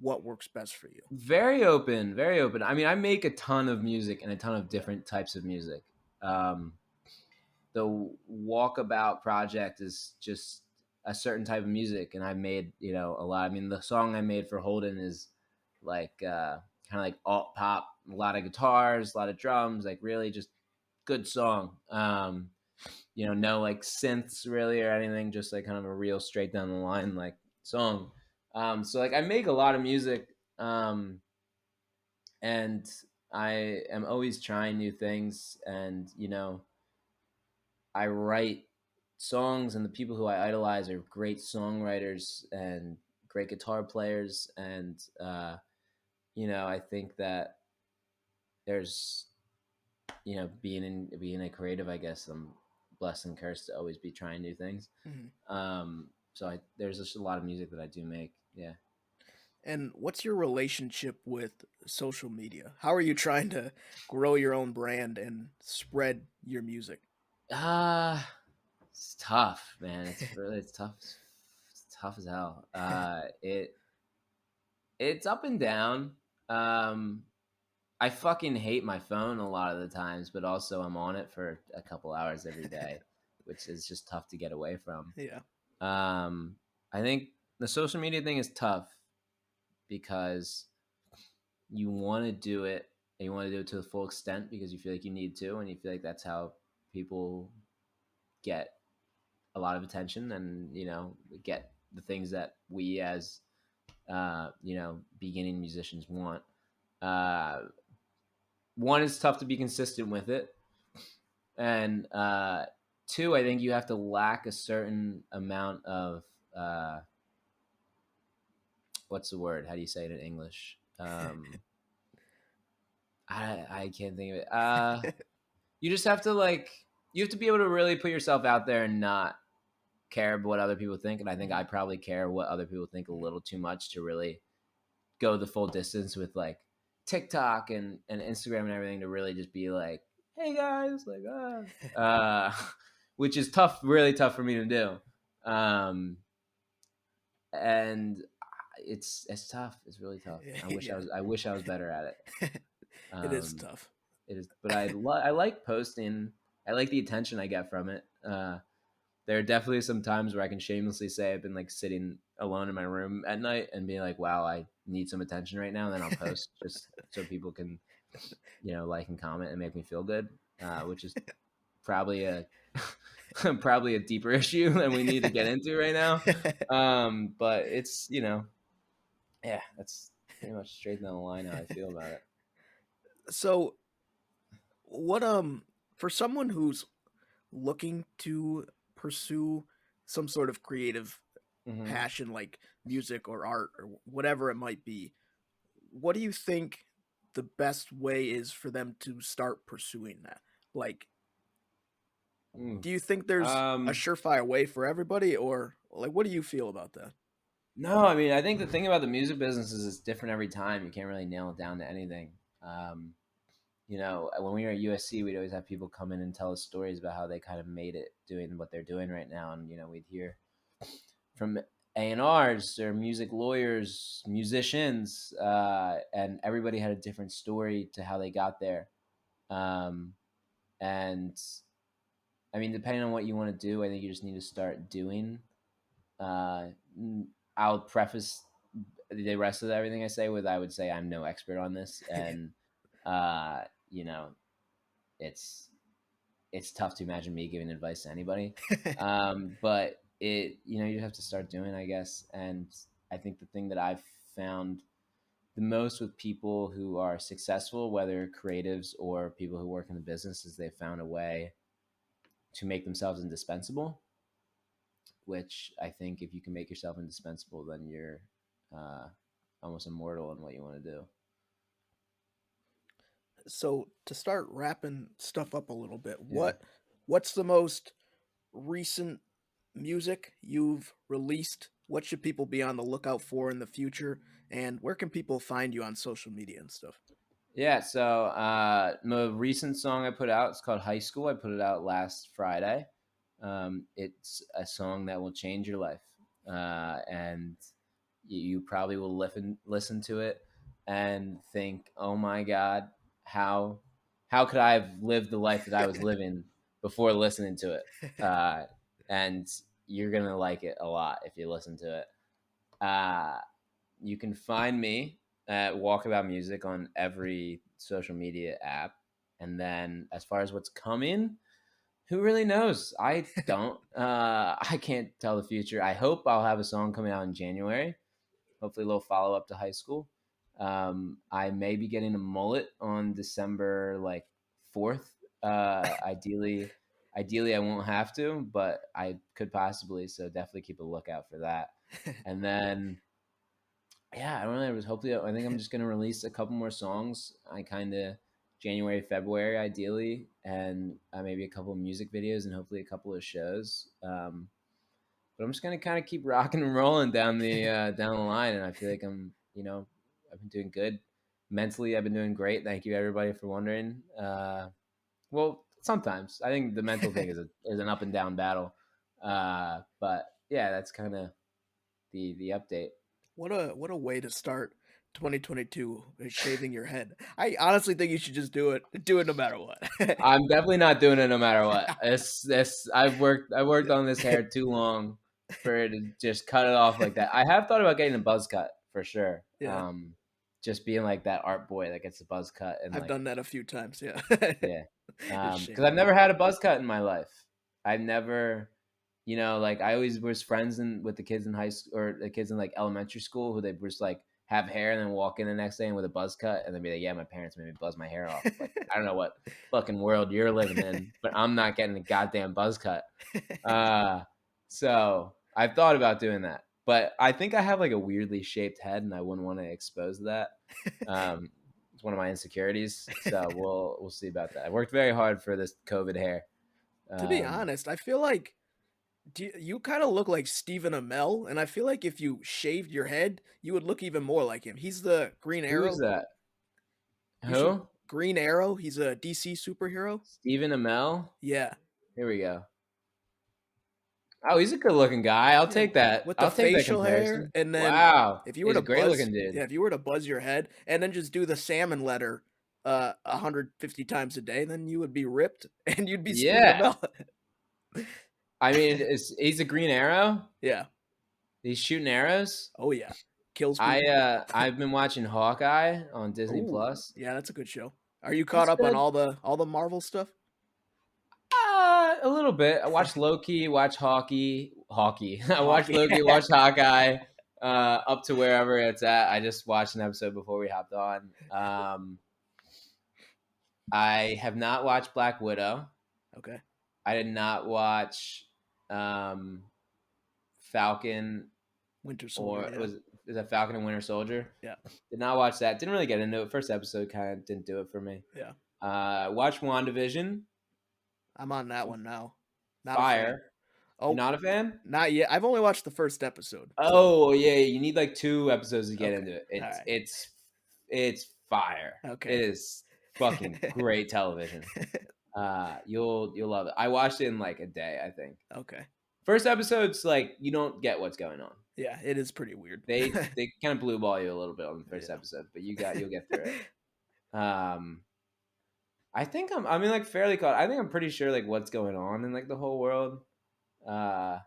[SPEAKER 1] what works best for you?
[SPEAKER 2] Very open, very open. I mean, I make a ton of music and a ton of
[SPEAKER 1] Yeah.
[SPEAKER 2] different types of music. Um, the Walkabout project is just a certain type of music, and I made a lot. I mean, the song I made for Holden is like kind of like alt pop, a lot of guitars, a lot of drums, like really just good song. No like synths really or anything, just like kind of a real straight down the line like song. So like I make a lot of music, and I am always trying new things, and I write songs, and the people who I idolize are great songwriters and great guitar players, and I think that there's being a creative, I guess I'm blessed and cursed to always be trying new things.
[SPEAKER 1] Mhm.
[SPEAKER 2] So there's just a lot of music that I do make. Yeah.
[SPEAKER 1] And what's your relationship with social media? How are you trying to grow your own brand and spread your music?
[SPEAKER 2] Uh it's tough, man. It's tough. It's tough as hell. It's up and down. Um, I fucking hate my phone a lot of the times, but also I'm on it for a couple hours every day, which is just tough to get away from.
[SPEAKER 1] Yeah.
[SPEAKER 2] Um, I think the social media thing is tough because you want to do it and you want to do it to the full extent because you feel like you need to, and you feel like that's how people get a lot of attention and get the things that we as beginning musicians want. uh One, is tough to be consistent with it, and two, I think you have to lack a certain amount of uh what's the word, how do you say it in English? I can't think of it. You just have to you have to be able to really put yourself out there and not care what other people think. And I think I
[SPEAKER 1] Mhm.
[SPEAKER 2] probably care what other people think a
[SPEAKER 1] Mhm.
[SPEAKER 2] little too much to really go the full distance with like TikTok and Instagram and everything, to really just be like, hey guys, like which is tough, really tough for me to do. And it's tough. It's really tough.
[SPEAKER 1] Yeah.
[SPEAKER 2] I wish I was better at it.
[SPEAKER 1] It is
[SPEAKER 2] Um,
[SPEAKER 1] tough.
[SPEAKER 2] it is, but I like posting. I like the attention I get from it. There are definitely some times where I can shamelessly say I've been like sitting alone in my room at night and being like, wow, I need some attention right now. And then I'll post just so people can, like and comment and make me feel good, which is probably a, probably a deeper issue than we need to get into right now. But it's, yeah, that's pretty much straight down the line how I feel about it.
[SPEAKER 1] So, what for someone who's looking to pursue some sort of creative
[SPEAKER 2] Hmm.
[SPEAKER 1] passion like music or art or whatever it might be, what do you think the best way is for them to start pursuing that? Like,
[SPEAKER 2] Mm.
[SPEAKER 1] do you think there's a
[SPEAKER 2] Um,
[SPEAKER 1] surefire way for everybody, or like, what do you feel about that?
[SPEAKER 2] no, I mean, I think the thing about the music business is it's different every time. You can't really nail it down to anything. When we were at USC, we'd always have people come in and tell us stories about how they kind of made it doing what they're doing right now. And, we'd hear from A&Rs or music lawyers, musicians, and everybody had a different story to how they got there. Um, and I mean, depending on what you want to do, I think you just need to start doing. Uh, I'll preface the rest of everything I say with I would say I'm no expert on this, and uh, you know, it's it's tough to imagine me giving advice to anybody. But you have to start doing, I guess. And I think the thing that I've found the most with people who are successful, whether creatives or people who work in the business, is they found a way to make themselves indispensable. Which I think if you can make yourself indispensable, then you're uh, almost immortal in what you want to do.
[SPEAKER 1] So, to start wrapping stuff up a little bit,
[SPEAKER 2] Yeah.
[SPEAKER 1] what's the most recent music you've released? What should people be on the lookout for in the future? And where can people find you on social media and stuff?
[SPEAKER 2] Yeah, so the recent song I put out, it's called High School. I put it out last Friday. It's a song that will change your life. And you probably will listen to it and think, "Oh my God, how how could I have lived the life that I was living before listening to it?" Uh, and you're gonna like it a lot if you listen to it. Uh, you can find me at Walkabout Music on every social media app. And then as far as what's coming, who really knows? I don't. I can't tell the future. I hope I'll have a song coming out in January. Hopefully, a little follow up to high school. I may be getting a mullet on December like 4th. Ideally, I won't have to, but I could possibly. So definitely keep a lookout for that. And then yeah, I don't know. Hopefully, I think I'm just gonna release a couple more songs. I kind of January, February, ideally, and maybe a couple of music videos, and hopefully a couple of shows. But I'm just gonna kind of keep rocking and rolling down the line, and I feel like I've been doing good mentally. I've been doing great. Thank you, everybody, for wondering. Well, sometimes I think the mental thing is an up and down battle. But yeah, that's kind of the update.
[SPEAKER 1] What a way to start 2022, like shaving your head. I honestly think you should just do it. Do it no matter what.
[SPEAKER 2] I'm definitely not doing it no matter what. This I've worked on this hair too long for it to just cut it off like that. I have thought about getting a buzz cut for sure.
[SPEAKER 1] Yeah,
[SPEAKER 2] Just being like that art boy that gets a buzz cut and
[SPEAKER 1] I've
[SPEAKER 2] like
[SPEAKER 1] done that a few times. Yeah,
[SPEAKER 2] yeah.
[SPEAKER 1] just
[SPEAKER 2] Because
[SPEAKER 1] shave
[SPEAKER 2] I've
[SPEAKER 1] it off.
[SPEAKER 2] never had a buzz cut in my life. I've never, like I always was friends with the kids in high school or the kids in like elementary school who they just like have hair and then walk in the next day with a buzz cut and then be like, yeah, my parents made me buzz my hair off. Like I don't know what fucking world you're living in, but I'm not getting a goddamn buzz cut. Uh, so I've thought about doing that, but I think I have like a weirdly shaped head and I wouldn't want to expose that. Um, it's one of my insecurities, so we'll see about that. I worked very hard for this COVID hair.
[SPEAKER 1] To be
[SPEAKER 2] Um,
[SPEAKER 1] honest, I feel like you kind of look like Stephen Amell, and I feel like if you shaved your head, you would look even more like him. He's the Green
[SPEAKER 2] who is
[SPEAKER 1] Arrow.
[SPEAKER 2] that?
[SPEAKER 1] You should
[SPEAKER 2] Who?
[SPEAKER 1] Green Arrow. He's a DC superhero.
[SPEAKER 2] Stephen Amell?
[SPEAKER 1] Yeah,
[SPEAKER 2] Here we go. Oh, he's a good looking guy. I'll
[SPEAKER 1] yeah,
[SPEAKER 2] take that.
[SPEAKER 1] with the
[SPEAKER 2] I'll take that
[SPEAKER 1] facial hair,
[SPEAKER 2] comparison.
[SPEAKER 1] and then
[SPEAKER 2] Wow.
[SPEAKER 1] if you were
[SPEAKER 2] He's
[SPEAKER 1] to
[SPEAKER 2] a great
[SPEAKER 1] buzz,
[SPEAKER 2] looking dude.
[SPEAKER 1] yeah, if you were to buzz your head and then just do the salmon letter 150 times a day, then you would be ripped and you'd be Stephen
[SPEAKER 2] Yeah.
[SPEAKER 1] Amell.
[SPEAKER 2] I mean, he's a green arrow.
[SPEAKER 1] Yeah.
[SPEAKER 2] He's shooting arrows.
[SPEAKER 1] Oh yeah. Kills people.
[SPEAKER 2] I've been watching Hawkeye on Disney
[SPEAKER 1] Oh,
[SPEAKER 2] Plus.
[SPEAKER 1] yeah, that's a good show. Are you caught
[SPEAKER 2] It's
[SPEAKER 1] up on
[SPEAKER 2] good.
[SPEAKER 1] all the Marvel stuff?
[SPEAKER 2] A little bit. I watched Loki, watch hockey. I watched
[SPEAKER 1] Hockey.
[SPEAKER 2] Loki, watched Hawkeye, up to wherever it's at. I just watched an episode before we hopped on. I have not watched Black Widow.
[SPEAKER 1] Okay.
[SPEAKER 2] I did not watch um, Falcon
[SPEAKER 1] Winter
[SPEAKER 2] or
[SPEAKER 1] Soldier, yeah.
[SPEAKER 2] is that Falcon and Winter Soldier?
[SPEAKER 1] Yeah.
[SPEAKER 2] Did not watch that. Didn't really get into it. First episode kind of didn't do it for me.
[SPEAKER 1] Yeah.
[SPEAKER 2] Watched WandaVision.
[SPEAKER 1] I'm on that one now. Not a fan.
[SPEAKER 2] Fire. You're
[SPEAKER 1] Oh,
[SPEAKER 2] not a fan?
[SPEAKER 1] not yet. I've only watched the first episode. So,
[SPEAKER 2] Oh yeah, you need like 2 episodes to get
[SPEAKER 1] okay.
[SPEAKER 2] into it.
[SPEAKER 1] All
[SPEAKER 2] It's
[SPEAKER 1] right.
[SPEAKER 2] it's it's fire.
[SPEAKER 1] Okay.
[SPEAKER 2] It is fucking great television. You'll love it. I watched it in like a day, I think.
[SPEAKER 1] Okay.
[SPEAKER 2] First episode's like you don't get what's going on.
[SPEAKER 1] Yeah, it is pretty weird.
[SPEAKER 2] They kind of blue ball you a little bit on the first
[SPEAKER 1] Yeah.
[SPEAKER 2] episode, but you'll get through it. I think I mean like fairly caught. I think I'm pretty sure like what's going on in like the whole world. Are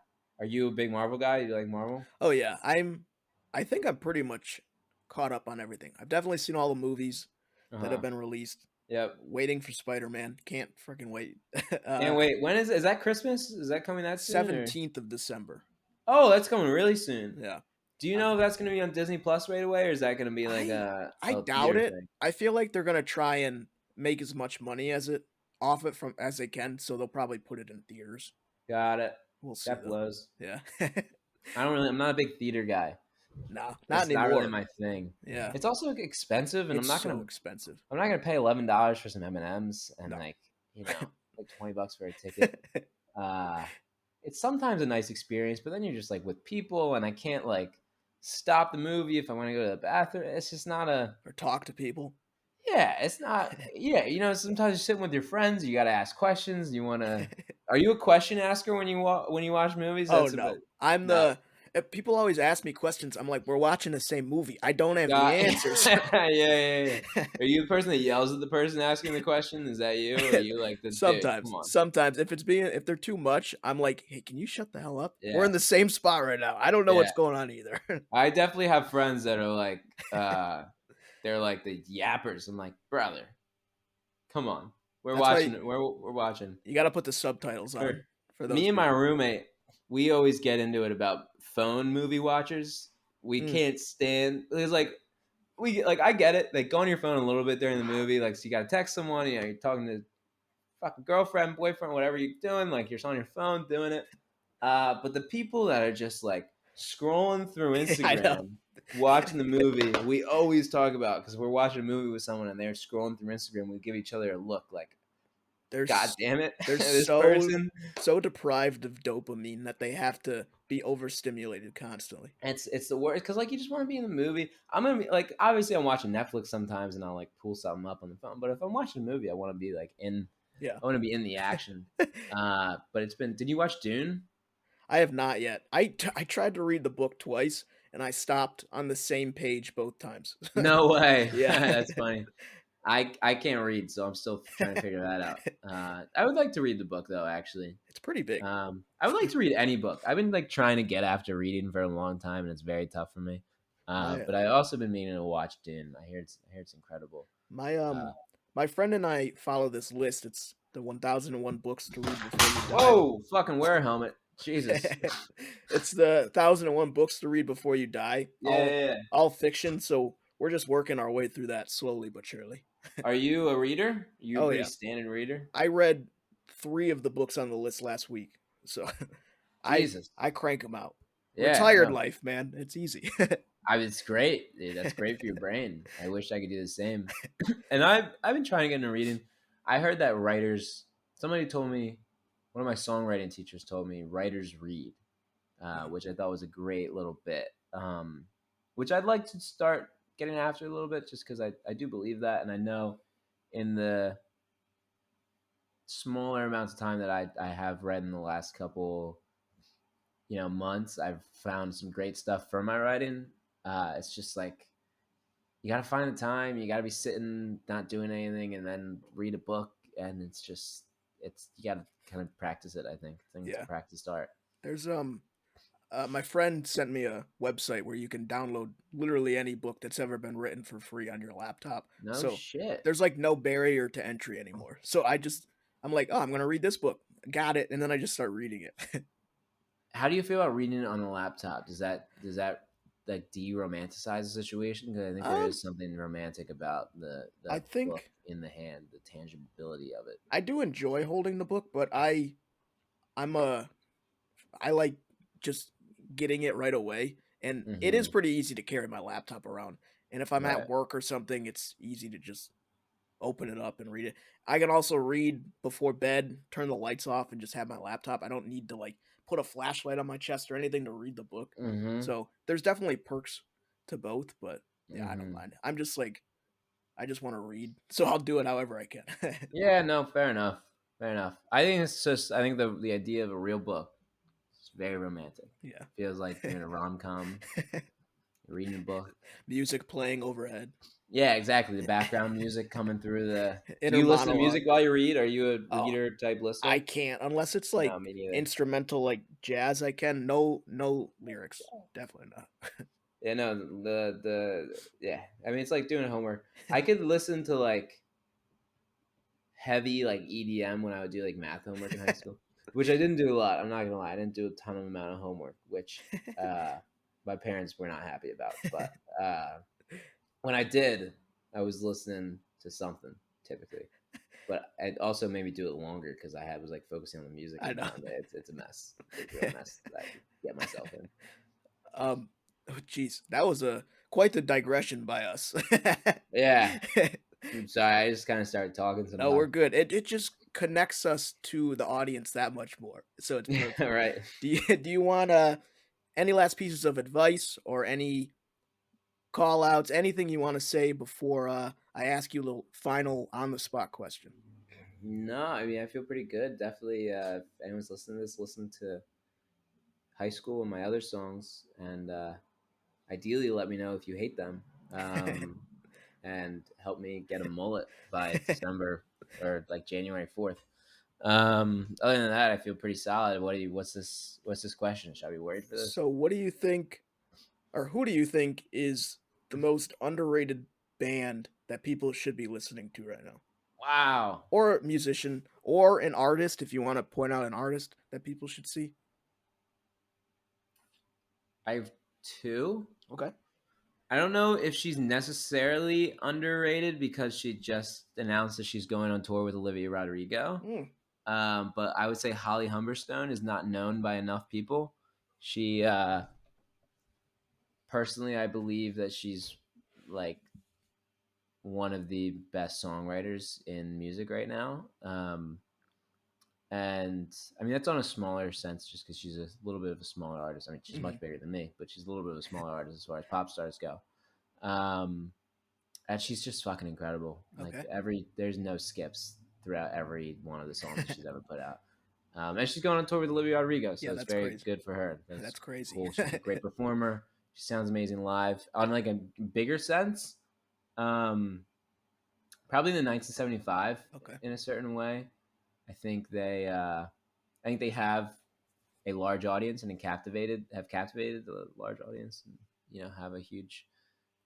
[SPEAKER 2] you a big Marvel guy? You like Marvel?
[SPEAKER 1] Oh yeah, I think I'm pretty much caught up on everything. I've definitely seen all the movies
[SPEAKER 2] Uh
[SPEAKER 1] that have
[SPEAKER 2] huh.
[SPEAKER 1] been released.
[SPEAKER 2] Yep.
[SPEAKER 1] Waiting for Spider-Man. Can't freaking wait.
[SPEAKER 2] And wait, when is that Christmas? Is that coming that soon? Or?
[SPEAKER 1] 17th of December.
[SPEAKER 2] Oh, that's coming really soon.
[SPEAKER 1] Yeah.
[SPEAKER 2] Do you
[SPEAKER 1] I'm
[SPEAKER 2] know if that's going to be on Disney Plus right away, or is that going to be like
[SPEAKER 1] I I
[SPEAKER 2] a
[SPEAKER 1] doubt
[SPEAKER 2] theater
[SPEAKER 1] it.
[SPEAKER 2] thing?
[SPEAKER 1] I feel like they're gonna try and make as much money as it off it from as they can, so they'll probably put it in theaters.
[SPEAKER 2] Got it.
[SPEAKER 1] We'll see
[SPEAKER 2] That
[SPEAKER 1] though.
[SPEAKER 2] blows.
[SPEAKER 1] Yeah.
[SPEAKER 2] I'm not a big theater guy.
[SPEAKER 1] Nah, not
[SPEAKER 2] It's not really
[SPEAKER 1] anymore.
[SPEAKER 2] my thing.
[SPEAKER 1] Yeah.
[SPEAKER 2] It's also expensive, and
[SPEAKER 1] It's so expensive.
[SPEAKER 2] I'm not gonna pay $11 for some M&Ms and
[SPEAKER 1] No.
[SPEAKER 2] like like $20 for a ticket. Uh, it's sometimes a nice experience, but then you're just like with people, and I can't like stop the movie if I want to go to the bathroom. It's just not a
[SPEAKER 1] Or talk to people.
[SPEAKER 2] yeah. It's not yeah. Sometimes you're sitting with your friends, you got to ask questions. You want to. Are you a question asker when you watch movies?
[SPEAKER 1] Oh
[SPEAKER 2] That's a bit
[SPEAKER 1] no. I'm
[SPEAKER 2] no.
[SPEAKER 1] the People always ask me questions. I'm like, we're watching the same movie. I don't have the
[SPEAKER 2] Yeah,
[SPEAKER 1] answers.
[SPEAKER 2] yeah, yeah, yeah. Are you the person that yells at the person asking the question? Is that you, or are you like the dude? Come
[SPEAKER 1] Sometimes,
[SPEAKER 2] on.
[SPEAKER 1] sometimes if they're too much, I'm like, hey, can you shut the hell up? We're
[SPEAKER 2] Yeah,
[SPEAKER 1] in the same spot right now. I don't know what's
[SPEAKER 2] yeah.
[SPEAKER 1] going on either.
[SPEAKER 2] I definitely have friends that are like, they're like the yappers. I'm like, brother, come on. We're
[SPEAKER 1] That's why
[SPEAKER 2] watching. We're watching.
[SPEAKER 1] you got to put the subtitles
[SPEAKER 2] For
[SPEAKER 1] on for those
[SPEAKER 2] me and my
[SPEAKER 1] people.
[SPEAKER 2] roommate, we always get into it about phone movie watchers. We
[SPEAKER 1] Mm.
[SPEAKER 2] can't stand. It's like I get it. Like go on your phone a little bit during the movie. Like so you got to text someone. You know, you're talking to fucking girlfriend, boyfriend, whatever you're doing. Like you're on your phone doing it. But the people that are just like scrolling through
[SPEAKER 1] I know.
[SPEAKER 2] Instagram, watching the movie, we always talk about because we're watching a movie with someone and they're scrolling through Instagram. We give each other a look like, God
[SPEAKER 1] There's
[SPEAKER 2] damn it,
[SPEAKER 1] they're
[SPEAKER 2] this
[SPEAKER 1] so
[SPEAKER 2] person.
[SPEAKER 1] so deprived of dopamine that they have to be overstimulated constantly.
[SPEAKER 2] It's the worst because like you just want to be in the movie. I'm gonna be like obviously I'm watching Netflix sometimes and I'll like pull something up on the phone. But if I'm watching a movie, I want to be like in.
[SPEAKER 1] Yeah.
[SPEAKER 2] I want to be in the action. But it's been. Did you watch Dune?
[SPEAKER 1] I have not yet. I tried to read the book twice and I stopped on the same page both times.
[SPEAKER 2] No way.
[SPEAKER 1] Yeah.
[SPEAKER 2] That's funny. I can't read, so I'm still trying to figure that out. I would like to read the book though. Actually,
[SPEAKER 1] It's pretty big.
[SPEAKER 2] I would like to read any book. I've been like trying to get after reading for a long time, and it's very tough for me.
[SPEAKER 1] My
[SPEAKER 2] But I also been meaning to watch Dune. I hear it's incredible.
[SPEAKER 1] my
[SPEAKER 2] Uh,
[SPEAKER 1] my friend and I follow this list. It's the 1001 books to read before you die.
[SPEAKER 2] whoa, fucking wear a helmet, Jesus.
[SPEAKER 1] It's the 1001 books to read before you die.
[SPEAKER 2] Yeah, yeah, yeah.
[SPEAKER 1] All fiction, so we're just working our way through that slowly but surely.
[SPEAKER 2] Are you a reader? Are you a
[SPEAKER 1] Oh
[SPEAKER 2] pretty
[SPEAKER 1] yeah.
[SPEAKER 2] standard reader?
[SPEAKER 1] I read 3 of the books on the list last week. So I
[SPEAKER 2] Jesus.
[SPEAKER 1] I crank them out.
[SPEAKER 2] Yeah,
[SPEAKER 1] Retired
[SPEAKER 2] no.
[SPEAKER 1] life, man. It's easy.
[SPEAKER 2] It's great, dude. That's great for your brain. I wish I could do the same. And I've been trying to get into reading. I heard that writers. Somebody told me, one of my songwriting teachers told me writers read, which I thought was a great little bit. Which I'd like to start getting after a little bit, just because I do believe that, and I know in the smaller amounts of time that I have read in the last couple months, I've found some great stuff for my writing. It's just like you got to find the time. You got to be sitting, not doing anything, and then read a book. And it's you got to kind of practice it. I think it's a
[SPEAKER 1] Yeah.
[SPEAKER 2] practiced art.
[SPEAKER 1] There's my friend sent me a website where you can download literally any book that's ever been written for free on your laptop.
[SPEAKER 2] No
[SPEAKER 1] So
[SPEAKER 2] shit.
[SPEAKER 1] there's like no barrier to entry anymore. So I'm like, "Oh, I'm going to read this book." Got it, and then I just start reading it.
[SPEAKER 2] How do you feel about reading it on a laptop? Does that like de-romanticize the situation? Because I think there
[SPEAKER 1] um
[SPEAKER 2] is something romantic about
[SPEAKER 1] I
[SPEAKER 2] the book
[SPEAKER 1] think
[SPEAKER 2] in the hand, the tangibility of it.
[SPEAKER 1] I do enjoy holding the book, but I'm a I like just getting it right away, and it is
[SPEAKER 2] Hmm.
[SPEAKER 1] pretty easy to carry my laptop around. And if I'm at
[SPEAKER 2] Right.
[SPEAKER 1] work or something, it's easy to just open it up and read it. I can also read before bed, turn the lights off, and just have my laptop. I don't need to like put a flashlight on my chest or anything to read the book.
[SPEAKER 2] Hmm.
[SPEAKER 1] So there's definitely perks to both, but yeah, I don't
[SPEAKER 2] Hmm.
[SPEAKER 1] mind. I'm just like I just want to read, so I'll do it however I can.
[SPEAKER 2] Yeah. No. Fair enough. Fair enough. I think the idea of a real book is very romantic.
[SPEAKER 1] Yeah.
[SPEAKER 2] Feels like you're in a rom com. You're reading a book.
[SPEAKER 1] Music playing overhead.
[SPEAKER 2] Yeah, exactly. The background music coming through the. Do
[SPEAKER 1] Inner
[SPEAKER 2] you listen to music
[SPEAKER 1] monologue.
[SPEAKER 2] while you read? Are you a
[SPEAKER 1] Oh,
[SPEAKER 2] reader type
[SPEAKER 1] I
[SPEAKER 2] listener?
[SPEAKER 1] can't unless it's
[SPEAKER 2] No,
[SPEAKER 1] like
[SPEAKER 2] me neither.
[SPEAKER 1] instrumental like jazz, I can. No lyrics. Definitely not.
[SPEAKER 2] Yeah, no, yeah. I mean, it's like doing homework. I could listen to like heavy like EDM when I would do like math homework in high school, which I didn't do a lot. I'm not gonna lie, I didn't do a ton of amount of homework, which uh, my parents were not happy about. But when I did, I was listening to something typically. But I also maybe do it longer because was like focusing on the music
[SPEAKER 1] I
[SPEAKER 2] and
[SPEAKER 1] know.
[SPEAKER 2] not it's a mess. It's a real mess that I get myself in.
[SPEAKER 1] Oh, jeez, that was a quite the digression by us.
[SPEAKER 2] Yeah, I'm sorry. I just kind of started talking
[SPEAKER 1] No, we're
[SPEAKER 2] somehow.
[SPEAKER 1] good. It just connects us to the audience that much more, so it's
[SPEAKER 2] Yeah,
[SPEAKER 1] perfect.
[SPEAKER 2] right.
[SPEAKER 1] Do you want any last pieces of advice or any call outs, anything you want to say before I ask you a little final on the spot question?
[SPEAKER 2] No, I mean I feel pretty good. Definitely, if anyone's listening to this, listen to high school and my other songs, and ideally let me know if you hate them, um, and help me get a mullet by December or like January 4th. Other than that, I feel pretty solid. What's this question? Should I be worried for this?
[SPEAKER 1] So, what do you think, or who do you think is the most underrated band that people should be listening to right now?
[SPEAKER 2] Wow.
[SPEAKER 1] Or a musician, or an artist, if you want to point out an artist that people should see?
[SPEAKER 2] I have two.
[SPEAKER 1] Okay.
[SPEAKER 2] I don't know if she's necessarily underrated because she just announced that she's going on tour with Olivia Rodrigo.
[SPEAKER 1] Mm,
[SPEAKER 2] But I would say Holly Humberstone is not known by enough people. She personally, I believe that she's like one of the best songwriters in music right now. And I mean, that's on a smaller sense just because she's a little bit of a smaller artist. I mean, she's
[SPEAKER 1] mhm.
[SPEAKER 2] much bigger than me, but she's a little bit of a smaller artist as far as pop stars go. Um, and she's just fucking incredible. Like
[SPEAKER 1] Okay.
[SPEAKER 2] there's no skips throughout every one of the songs that she's ever put out. And she's going on tour with Olivia Rodrigo, so
[SPEAKER 1] Yeah,
[SPEAKER 2] it's
[SPEAKER 1] that's
[SPEAKER 2] very
[SPEAKER 1] crazy.
[SPEAKER 2] good for her. That's
[SPEAKER 1] That's crazy.
[SPEAKER 2] cool. She's a great performer. She sounds amazing live. On like a bigger sense, um, probably in the 1975
[SPEAKER 1] Okay.
[SPEAKER 2] in a certain way. I think they have a large audience and have captivated a large audience, and have a huge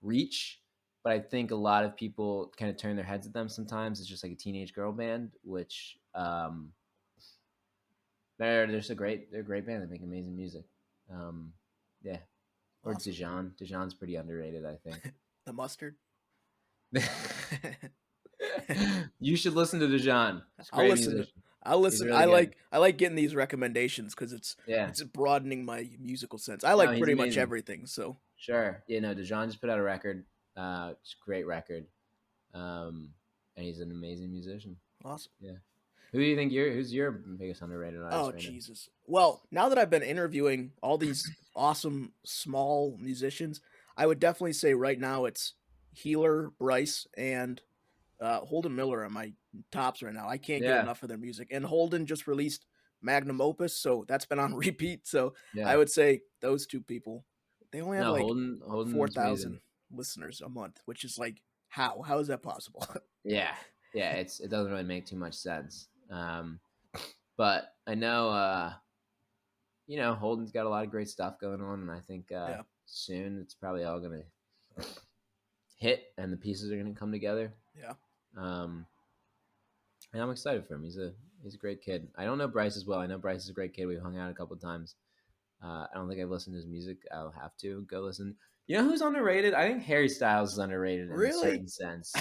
[SPEAKER 2] reach. But I think a lot of people kind of turn their heads at them sometimes. It's just like a teenage girl band, which they're just they're a great band. They make amazing music. Um, yeah, or
[SPEAKER 1] Awesome.
[SPEAKER 2] Dijon. Dijon's pretty underrated, I think.
[SPEAKER 1] The mustard.
[SPEAKER 2] You should listen to Dijon. He's a
[SPEAKER 1] I'll
[SPEAKER 2] great
[SPEAKER 1] listen to
[SPEAKER 2] musician.
[SPEAKER 1] I'll
[SPEAKER 2] He's
[SPEAKER 1] listen.
[SPEAKER 2] really good.
[SPEAKER 1] I like getting these recommendations because
[SPEAKER 2] Yeah.
[SPEAKER 1] it's broadening my musical sense. I
[SPEAKER 2] No,
[SPEAKER 1] like
[SPEAKER 2] he's
[SPEAKER 1] pretty much
[SPEAKER 2] amazing.
[SPEAKER 1] everything. So
[SPEAKER 2] Sure. Dijon just put out a record. It's a great record. And he's an amazing musician.
[SPEAKER 1] awesome.
[SPEAKER 2] Yeah. Who's your biggest underrated
[SPEAKER 1] Oh
[SPEAKER 2] artist right now?
[SPEAKER 1] Jesus. Well, now that I've been interviewing all these awesome small musicians, I would definitely say right now it's Healer, Bryce, and Holden Miller are my tops right now. I can't get
[SPEAKER 2] Yeah.
[SPEAKER 1] enough of their music. And Holden just released Magnum Opus, so that's been on repeat. So I
[SPEAKER 2] Yeah.
[SPEAKER 1] would say those two people. They only have
[SPEAKER 2] No,
[SPEAKER 1] like
[SPEAKER 2] Holden's
[SPEAKER 1] 4,000
[SPEAKER 2] amazing.
[SPEAKER 1] listeners a month, which is like how? How is that possible?
[SPEAKER 2] Yeah. Yeah, it doesn't really make too much sense. But I know Holden's got a lot of great stuff going on, and I think
[SPEAKER 1] Yeah.
[SPEAKER 2] soon it's probably all gonna hit and the pieces are gonna come together.
[SPEAKER 1] Yeah.
[SPEAKER 2] Um, and I'm excited for him. He's a great kid. I don't know Bryce as well. I know Bryce is a great kid. We've hung out a couple of times. I don't think I've listened to his music. I'll have to go listen. You know who's underrated? I think Harry Styles is underrated in a
[SPEAKER 1] Really?
[SPEAKER 2] certain sense.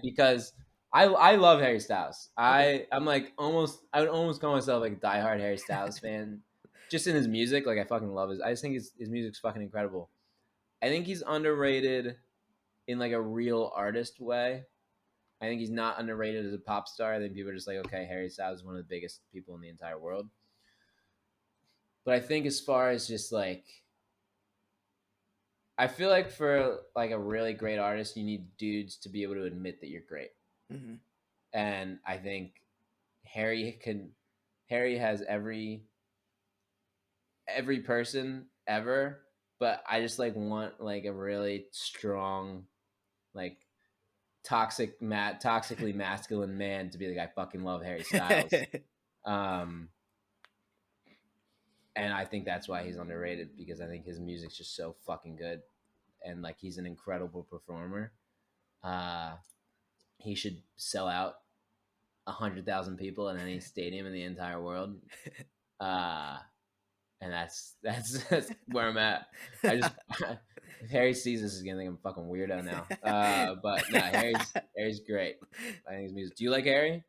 [SPEAKER 2] Because I love Harry Styles.
[SPEAKER 1] Okay.
[SPEAKER 2] I'm like I would almost call myself like a diehard Harry Styles fan. Just in his music, like I fucking love his. I just think his music's fucking incredible. I think he's underrated in like a real artist way. I think he's not underrated as a pop star. I think people are just like, okay, Harry Styles is one of the biggest people in the entire world. But I think as far as just like I feel like for like a really great artist, you need dudes to be able to admit that you're great.
[SPEAKER 1] Hmm.
[SPEAKER 2] And I think Harry can Harry has every person ever, but I just like want like a really strong like toxically masculine man to be like I fucking love Harry Styles. Um and I think that's why he's underrated because I think his music's just so fucking good and like he's an incredible performer. Uh he should sell out 100,000 people in any stadium in the entire world. Uh and that's where I'm at. I just if Harry sees this, he's gonna think I'm a fucking weirdo now. But no, Harry's great. I think his music. Do you like Harry?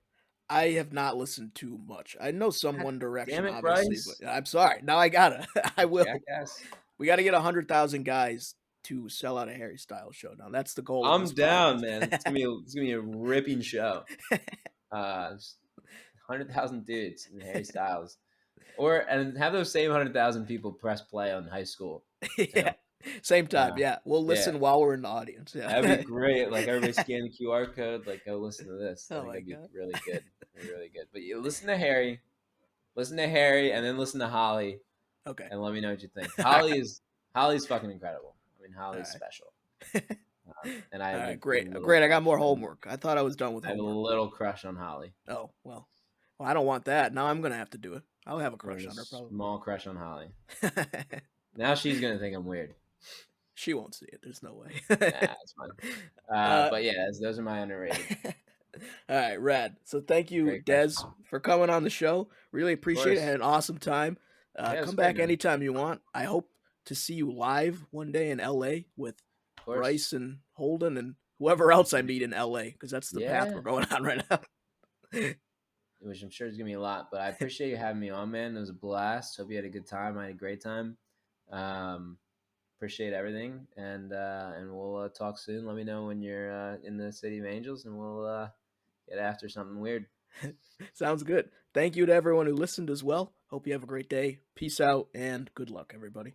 [SPEAKER 1] I have not listened to much. I know some
[SPEAKER 2] God
[SPEAKER 1] One
[SPEAKER 2] damn
[SPEAKER 1] Direction,
[SPEAKER 2] it,
[SPEAKER 1] obviously, but
[SPEAKER 2] Bryce!
[SPEAKER 1] I'm sorry. Now I gotta. I
[SPEAKER 2] You
[SPEAKER 1] will.
[SPEAKER 2] jackass!
[SPEAKER 1] We got to get 100,000 guys to sell out a Harry Styles show. Now that's the goal of this
[SPEAKER 2] I'm down,
[SPEAKER 1] podcast.
[SPEAKER 2] man. It's gonna be a ripping show. 100,000 dudes in Harry Styles, and have those same 100,000 people press play on high school
[SPEAKER 1] Yeah.
[SPEAKER 2] too.
[SPEAKER 1] Same time.
[SPEAKER 2] Uh,
[SPEAKER 1] Yeah. We'll
[SPEAKER 2] yeah,
[SPEAKER 1] listen while we're in the audience.
[SPEAKER 2] that'd be
[SPEAKER 1] Yeah.
[SPEAKER 2] great. Like everybody scan the QR code. Like go listen to this. I
[SPEAKER 1] Oh
[SPEAKER 2] think
[SPEAKER 1] my
[SPEAKER 2] that'd be
[SPEAKER 1] god.
[SPEAKER 2] really good. Really good. But you listen to Harry, and then listen to Holly.
[SPEAKER 1] Okay.
[SPEAKER 2] and let me know what you think.
[SPEAKER 1] All
[SPEAKER 2] Holly's fucking incredible. I mean, Holly's
[SPEAKER 1] right.
[SPEAKER 2] special, and I
[SPEAKER 1] All
[SPEAKER 2] have
[SPEAKER 1] right,
[SPEAKER 2] a
[SPEAKER 1] great.
[SPEAKER 2] little
[SPEAKER 1] Great. I got
[SPEAKER 2] crush.
[SPEAKER 1] more homework. I thought I was done with
[SPEAKER 2] I have a
[SPEAKER 1] homework.
[SPEAKER 2] little crush on Holly.
[SPEAKER 1] Oh, well. Well, I don't want that. Now I'm gonna have to do it. I'll have a
[SPEAKER 2] I have
[SPEAKER 1] crush
[SPEAKER 2] a
[SPEAKER 1] on her probably.
[SPEAKER 2] small crush on Holly. Now she's gonna think I'm weird.
[SPEAKER 1] She won't see it. There's no way.
[SPEAKER 2] Nah, it's fine.
[SPEAKER 1] uh,
[SPEAKER 2] But yeah, those are my underrated.
[SPEAKER 1] all right, rad. So thank you,
[SPEAKER 2] Great
[SPEAKER 1] Des,
[SPEAKER 2] question.
[SPEAKER 1] for coming on the show. Really
[SPEAKER 2] Of
[SPEAKER 1] appreciate it.
[SPEAKER 2] course.
[SPEAKER 1] Had an awesome time.
[SPEAKER 2] Yeah, it's
[SPEAKER 1] Come
[SPEAKER 2] great,
[SPEAKER 1] back
[SPEAKER 2] man.
[SPEAKER 1] anytime you want. I hope to see you live one day in LA with
[SPEAKER 2] Of course.
[SPEAKER 1] Bryce and Holden and whoever else I meet in LA, because that's the path we're
[SPEAKER 2] Yeah,
[SPEAKER 1] going on right now.
[SPEAKER 2] which I'm sure is gonna be a lot. But I appreciate you having me on, man. It was a blast. Hope you had a good time. I had a great time. Um, appreciate everything, and we'll talk soon. Let me know when you're in the City of Angels, and we'll get after something weird.
[SPEAKER 1] Sounds good. Thank you to everyone who listened as well. Hope you have a great day. Peace out and good luck, everybody.